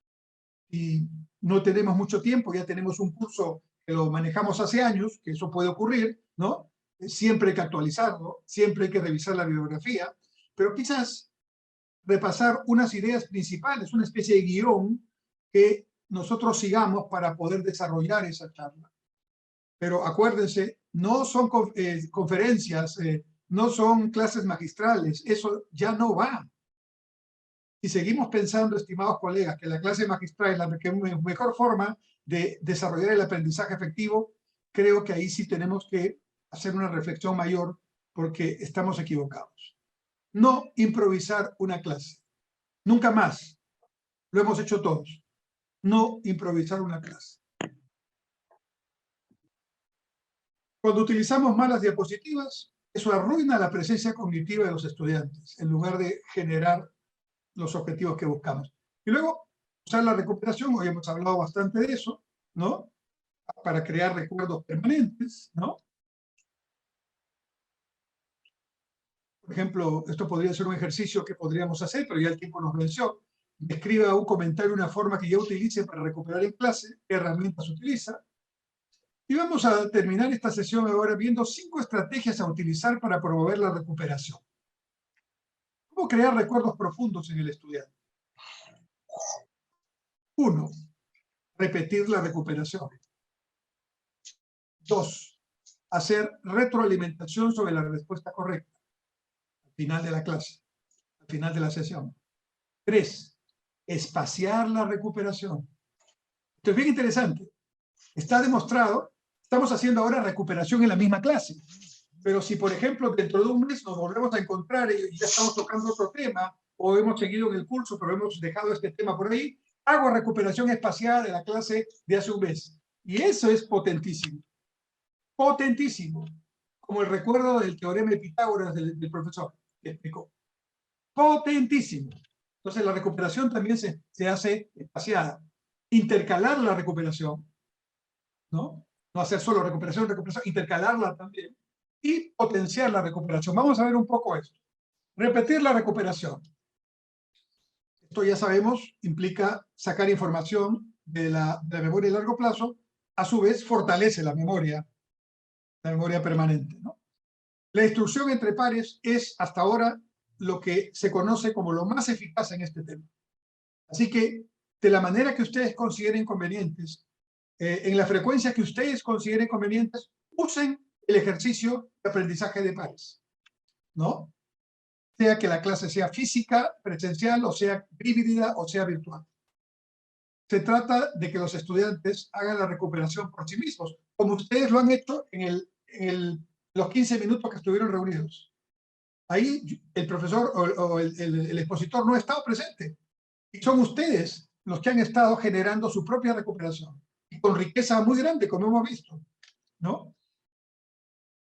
si no tenemos mucho tiempo, ya tenemos un curso que lo manejamos hace años, que eso puede ocurrir, ¿no? Siempre hay que actualizarlo, siempre hay que revisar la bibliografía, pero quizás repasar unas ideas principales, una especie de guión que nosotros sigamos para poder desarrollar esa charla. Pero acuérdense, no son conferencias, no son clases magistrales, eso ya no va. Si seguimos pensando, estimados colegas, que la clase magistral es la mejor forma de desarrollar el aprendizaje efectivo, creo que ahí sí tenemos que hacer una reflexión mayor porque estamos equivocados. No improvisar una clase. Nunca más. Lo hemos hecho todos. No improvisar una clase. Cuando utilizamos malas diapositivas, eso arruina la presencia cognitiva de los estudiantes, en lugar de generar los objetivos que buscamos. Y luego, usar la recuperación, hoy hemos hablado bastante de eso, ¿no? Para crear recuerdos permanentes, ¿no? Por ejemplo, esto podría ser un ejercicio que podríamos hacer, pero ya el tiempo nos venció. me escriba un comentario, una forma que yo utilice para recuperar en clase, qué herramientas utiliza. Y vamos a terminar esta sesión ahora viendo 5 estrategias a utilizar para promover la recuperación. ¿Cómo crear recuerdos profundos en el estudiante? 1. Repetir la recuperación. 2. Hacer retroalimentación sobre la respuesta correcta al final de la clase, al final de la sesión. 3. Espaciar la recuperación. Esto es bien interesante. Está demostrado, estamos haciendo ahora recuperación en la misma clase. Pero si, por ejemplo, dentro de un mes nos volvemos a encontrar y ya estamos tocando otro tema, o hemos seguido en el curso, pero hemos dejado este tema por ahí, hago recuperación espaciada de la clase de hace un mes. Y eso es potentísimo. Potentísimo. Como el recuerdo del teorema de Pitágoras del profesor que explicó. Potentísimo. Entonces la recuperación también se hace espaciada. Intercalar la recuperación, ¿no? No hacer solo recuperación, intercalarla también. Y potenciar la recuperación. Vamos a ver un poco esto. Repetir la recuperación. Esto ya sabemos, implica sacar información de la memoria a largo plazo, a su vez fortalece la memoria permanente, ¿no? La instrucción entre pares es hasta ahora lo que se conoce como lo más eficaz en este tema. Así que, de la manera que ustedes consideren convenientes, en la frecuencia que ustedes consideren convenientes, usen el ejercicio de aprendizaje de pares, ¿no? Sea que la clase sea física, presencial, o sea híbrida, o sea virtual. Se trata de que los estudiantes hagan la recuperación por sí mismos, como ustedes lo han hecho en los 15 minutos que estuvieron reunidos. Ahí el profesor o el expositor no ha estado presente. Y son ustedes los que han estado generando su propia recuperación. Y con riqueza muy grande, como hemos visto, ¿no?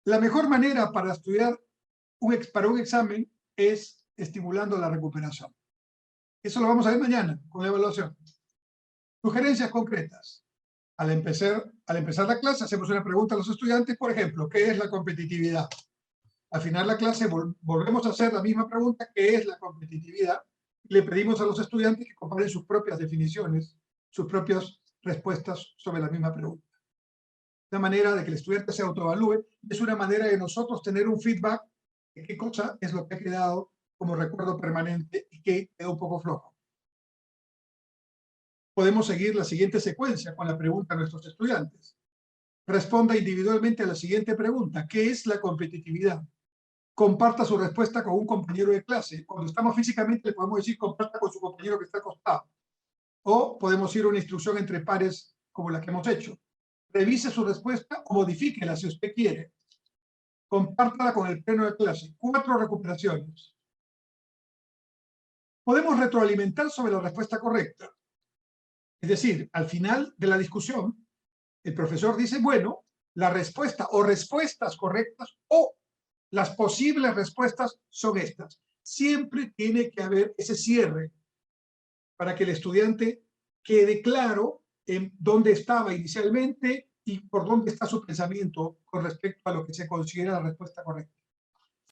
La mejor manera para estudiar para un examen es estimulando la recuperación. Eso lo vamos a ver mañana con la evaluación. Sugerencias concretas. Al empezar la clase hacemos una pregunta a los estudiantes, por ejemplo, ¿qué es la competitividad? Al final de la clase volvemos a hacer la misma pregunta, ¿qué es la competitividad? Y le pedimos a los estudiantes que comparen sus propias definiciones, sus propias respuestas sobre la misma pregunta. Una manera de que el estudiante se autoevalúe es una manera de nosotros tener un feedback de qué cosa es lo que ha quedado como recuerdo permanente y qué quedó un poco flojo. Podemos seguir la siguiente secuencia con la pregunta a nuestros estudiantes. Responda individualmente a la siguiente pregunta. ¿Qué es la competitividad? Comparta su respuesta con un compañero de clase. Cuando estamos físicamente le podemos decir comparta con su compañero que está acostado. O podemos ir a una instrucción entre pares como la que hemos hecho. Revise su respuesta o modifíquela si usted quiere. Compártala con el pleno de clase. 4 recuperaciones. Podemos retroalimentar sobre la respuesta correcta. Es decir, al final de la discusión, el profesor dice, bueno, la respuesta o respuestas correctas o las posibles respuestas son estas. Siempre tiene que haber ese cierre para que el estudiante quede claro en dónde estaba inicialmente y por dónde está su pensamiento con respecto a lo que se considera la respuesta correcta.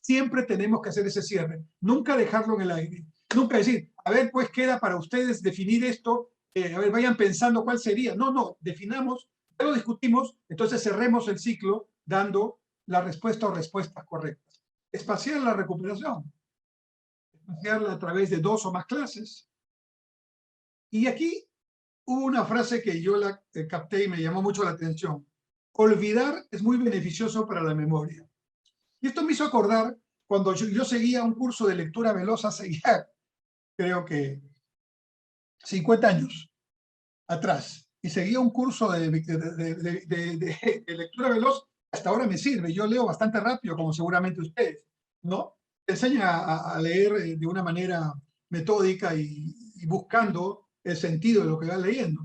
Siempre tenemos que hacer ese cierre, nunca dejarlo en el aire, nunca decir, a ver, pues queda para ustedes definir esto, a ver, vayan pensando cuál sería. No, definamos, ya lo discutimos, entonces cerremos el ciclo dando la respuesta o respuestas correctas. Espaciar la recuperación, espaciarla a través de 2 o más clases. Y aquí hubo una frase que yo la capté y me llamó mucho la atención. Olvidar es muy beneficioso para la memoria. Y esto me hizo acordar cuando yo seguía un curso de lectura veloz hace ya, creo que 50 años atrás. Y seguía un curso de lectura veloz, hasta ahora me sirve. Yo leo bastante rápido, como seguramente ustedes, ¿no? Te enseña a leer de una manera metódica y buscando el sentido de lo que va leyendo.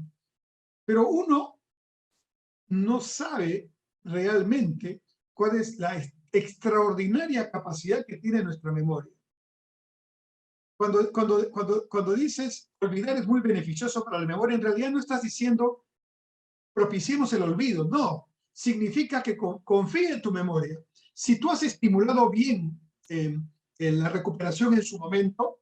Pero uno no sabe realmente cuál es la extraordinaria capacidad que tiene nuestra memoria. Cuando dices olvidar es muy beneficioso para la memoria, en realidad no estás diciendo propiciemos el olvido, no. Significa que confía en tu memoria. Si tú has estimulado bien la recuperación en su momento,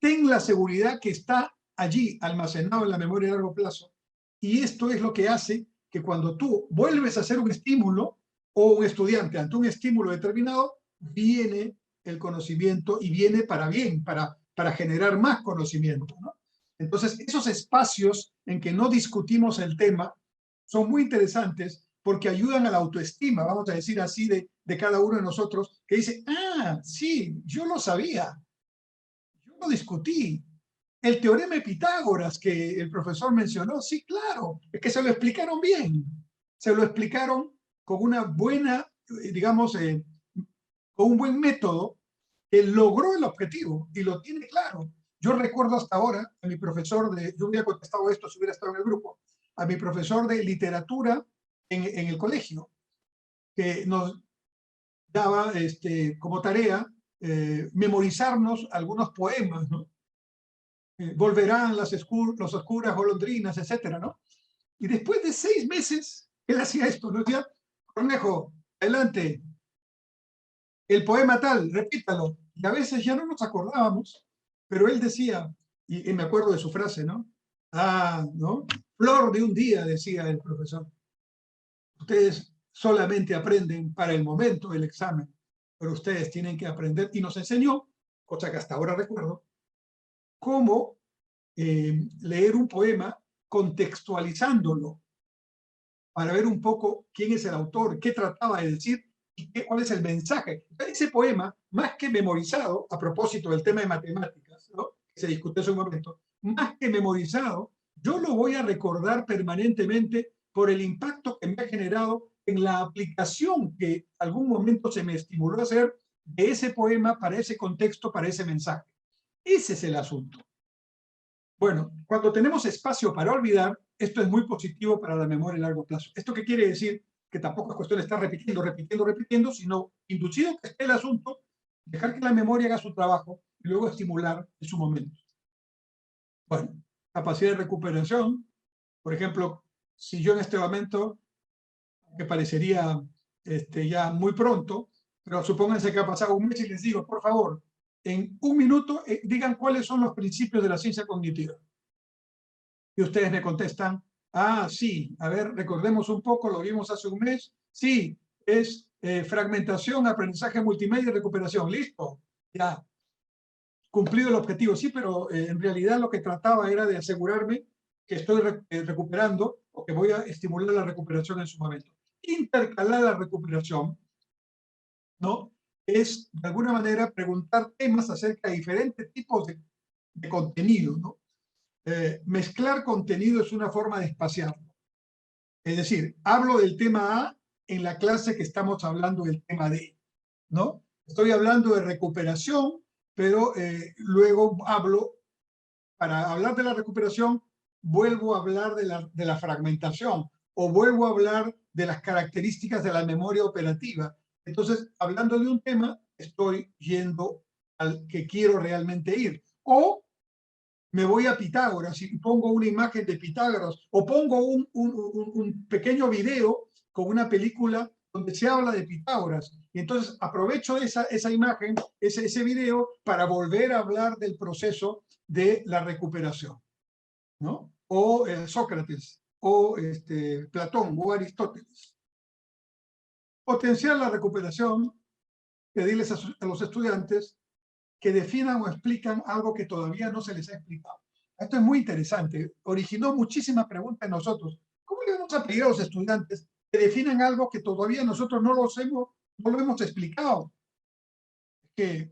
ten la seguridad que está allí almacenado en la memoria a largo plazo. Y esto es lo que hace que cuando tú vuelves a hacer un estímulo, o un estudiante ante un estímulo determinado, viene el conocimiento y viene para bien, para generar más conocimiento, ¿no? Entonces, esos espacios en que no discutimos el tema son muy interesantes porque ayudan a la autoestima, vamos a decir así, de cada uno de nosotros, que dice, ah, sí, yo lo sabía, yo lo discutí. El teorema de Pitágoras que el profesor mencionó, sí, claro, es que se lo explicaron bien, se lo explicaron con una buena, digamos, con un buen método que logró el objetivo y lo tiene claro. Yo recuerdo hasta ahora a mi profesor de, yo hubiera contestado esto si hubiera estado en el grupo, a mi profesor de literatura en el colegio, que nos daba como tarea memorizarnos algunos poemas, ¿no? Volverán las oscuras golondrinas, etcétera, ¿no? Y después de 6 meses, él hacía esto, ¿no? Decía, Cornejo, adelante, el poema tal, repítalo. Y a veces ya no nos acordábamos, pero él decía, y me acuerdo de su frase, ¿no? Ah, ¿no? Flor de un día, decía el profesor. Ustedes solamente aprenden para el momento del examen, pero ustedes tienen que aprender. Y nos enseñó, cosa que hasta ahora recuerdo, cómo leer un poema contextualizándolo para ver un poco quién es el autor, qué trataba de decir y cuál es el mensaje. Ese poema, más que memorizado, a propósito del tema de matemáticas, ¿no? Que se discutió hace un momento, más que memorizado, yo lo voy a recordar permanentemente por el impacto que me ha generado en la aplicación que algún momento se me estimuló a hacer de ese poema para ese contexto, para ese mensaje. Ese es el asunto. Bueno, cuando tenemos espacio para olvidar, esto es muy positivo para la memoria a largo plazo. ¿Esto qué quiere decir? Que tampoco es cuestión de estar repitiendo, sino inducido que esté el asunto, dejar que la memoria haga su trabajo y luego estimular en su momento. Bueno, capacidad de recuperación. Por ejemplo, si yo en este momento, que parecería ya muy pronto, pero supónganse que ha pasado un mes y les digo, por favor, en un minuto digan cuáles son los principios de la ciencia cognitiva. Y ustedes me contestan, ah, sí, a ver, recordemos un poco, lo vimos hace un mes. Sí, es fragmentación, aprendizaje multimedia y recuperación. Listo, ya. Cumplido el objetivo, sí, pero en realidad lo que trataba era de asegurarme que estoy recuperando o que voy a estimular la recuperación en su momento. Intercalar la recuperación, ¿no? Es, de alguna manera, preguntar temas acerca de diferentes tipos de contenido, ¿no? Mezclar contenido es una forma de espaciarlo. Es decir, hablo del tema A en la clase que estamos hablando del tema D, ¿no? Estoy hablando de recuperación, pero luego para hablar de la recuperación, vuelvo a hablar de la fragmentación o vuelvo a hablar de las características de la memoria operativa. Entonces, hablando de un tema, estoy yendo al que quiero realmente ir. O me voy a Pitágoras y pongo una imagen de Pitágoras o pongo un pequeño video con una película donde se habla de Pitágoras. Y entonces aprovecho esa imagen, ese video, para volver a hablar del proceso de la recuperación, ¿no? O Sócrates, o Platón, o Aristóteles. Potenciar la recuperación, pedirles a los estudiantes que definan o explican algo que todavía no se les ha explicado. Esto es muy interesante. Originó muchísimas preguntas en nosotros. ¿Cómo le vamos a pedir a los estudiantes que definan algo que todavía nosotros no lo hemos explicado? Que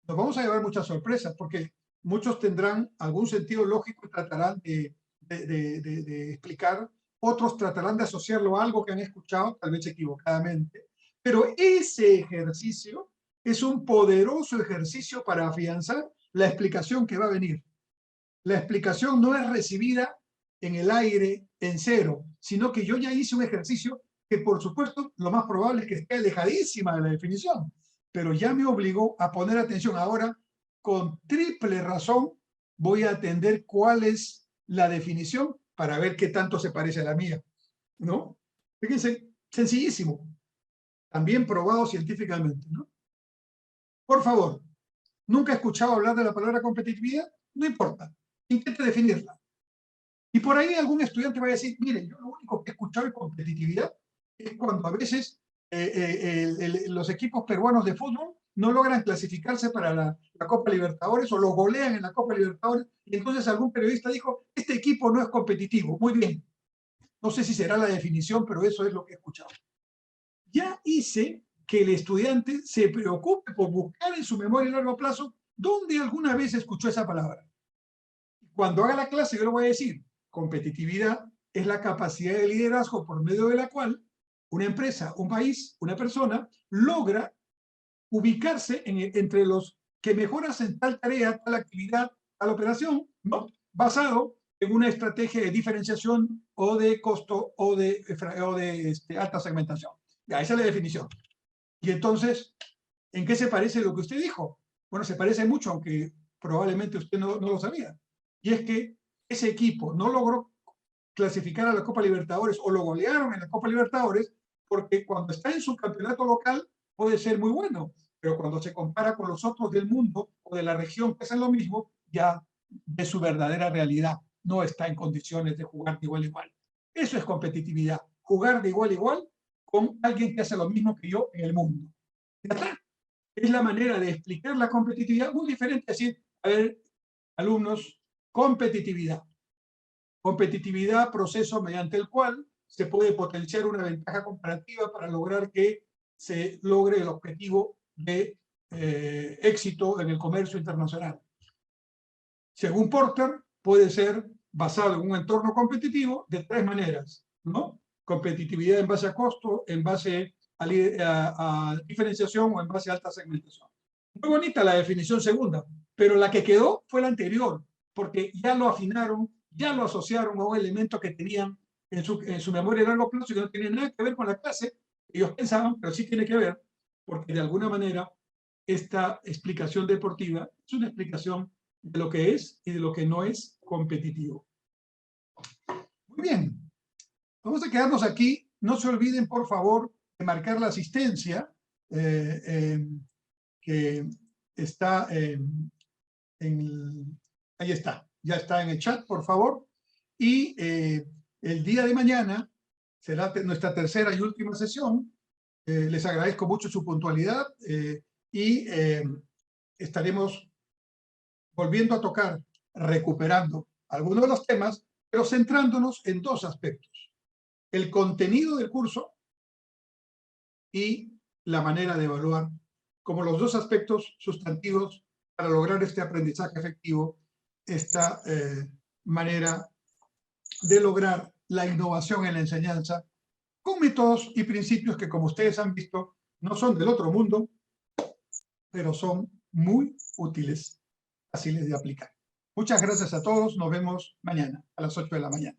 nos vamos a llevar muchas sorpresas, porque muchos tendrán algún sentido lógico y tratarán de explicar, otros tratarán de asociarlo a algo que han escuchado, tal vez equivocadamente, pero ese ejercicio es un poderoso ejercicio para afianzar la explicación que va a venir. La explicación no es recibida en el aire, en cero, sino que yo ya hice un ejercicio que, por supuesto, lo más probable es que esté alejadísima de la definición, pero ya me obligó a poner atención. Ahora, con triple razón, voy a atender cuál es la definición para ver qué tanto se parece a la mía, ¿no? Fíjense, sencillísimo, también probado científicamente, ¿no? Por favor, ¿nunca he escuchado hablar de la palabra competitividad? No importa. intente definirla. Y por ahí algún estudiante va a decir, mire, yo lo único que he escuchado de competitividad es cuando a veces los equipos peruanos de fútbol no logran clasificarse para la Copa Libertadores o los golean en la Copa Libertadores, y entonces algún periodista dijo, este equipo no es competitivo. Muy bien. No sé si será la definición, pero eso es lo que he escuchado. Ya hice que el estudiante se preocupe por buscar en su memoria a largo plazo dónde alguna vez escuchó esa palabra. Cuando haga la clase yo le voy a decir, competitividad es la capacidad de liderazgo por medio de la cual una empresa, un país, una persona logra ubicarse entre los que mejor hacen tal tarea, tal actividad, tal operación, ¿no? Basado en una estrategia de diferenciación o de costo o de alta segmentación. Ya, esa es la definición. Y entonces, ¿en qué se parece lo que usted dijo? Bueno, se parece mucho, aunque probablemente usted no lo sabía. Y es que ese equipo no logró clasificar a la Copa Libertadores o lo golearon en la Copa Libertadores porque cuando está en su campeonato local puede ser muy bueno, pero cuando se compara con los otros del mundo o de la región que hacen lo mismo, ya de su verdadera realidad no está en condiciones de jugar de igual a igual. Eso es competitividad, jugar de igual a igual con alguien que hace lo mismo que yo en el mundo. Ya está. Es la manera de explicar la competitividad muy diferente a decir, a ver, alumnos, competitividad. Competitividad, proceso mediante el cual se puede potenciar una ventaja comparativa para lograr que se logre el objetivo de éxito en el comercio internacional. Según Porter, puede ser basado en un entorno competitivo de tres maneras, ¿no? Competitividad en base a costo, en base a diferenciación o en base a alta segmentación. Muy bonita la definición segunda, pero la que quedó fue la anterior, porque ya lo afinaron, ya lo asociaron a un elemento que tenían en su memoria a largo plazo y que no tenía nada que ver con la clase. Ellos pensaban, pero sí tiene que ver, porque de alguna manera esta explicación deportiva es una explicación de lo que es y de lo que no es competitivo. Muy bien, vamos a quedarnos aquí. No se olviden, por favor, de marcar la asistencia que está ahí está, ya está en el chat, por favor. Y el día de mañana será nuestra tercera y última sesión. Les agradezco mucho su puntualidad y estaremos volviendo a tocar, recuperando algunos de los temas, pero centrándonos en dos aspectos: el contenido del curso y la manera de evaluar, como los dos aspectos sustantivos para lograr este aprendizaje efectivo, esta manera de lograr la innovación en la enseñanza con métodos y principios que, como ustedes han visto, no son del otro mundo, pero son muy útiles, fáciles de aplicar. Muchas gracias a todos. Nos vemos mañana a las 8 de la mañana.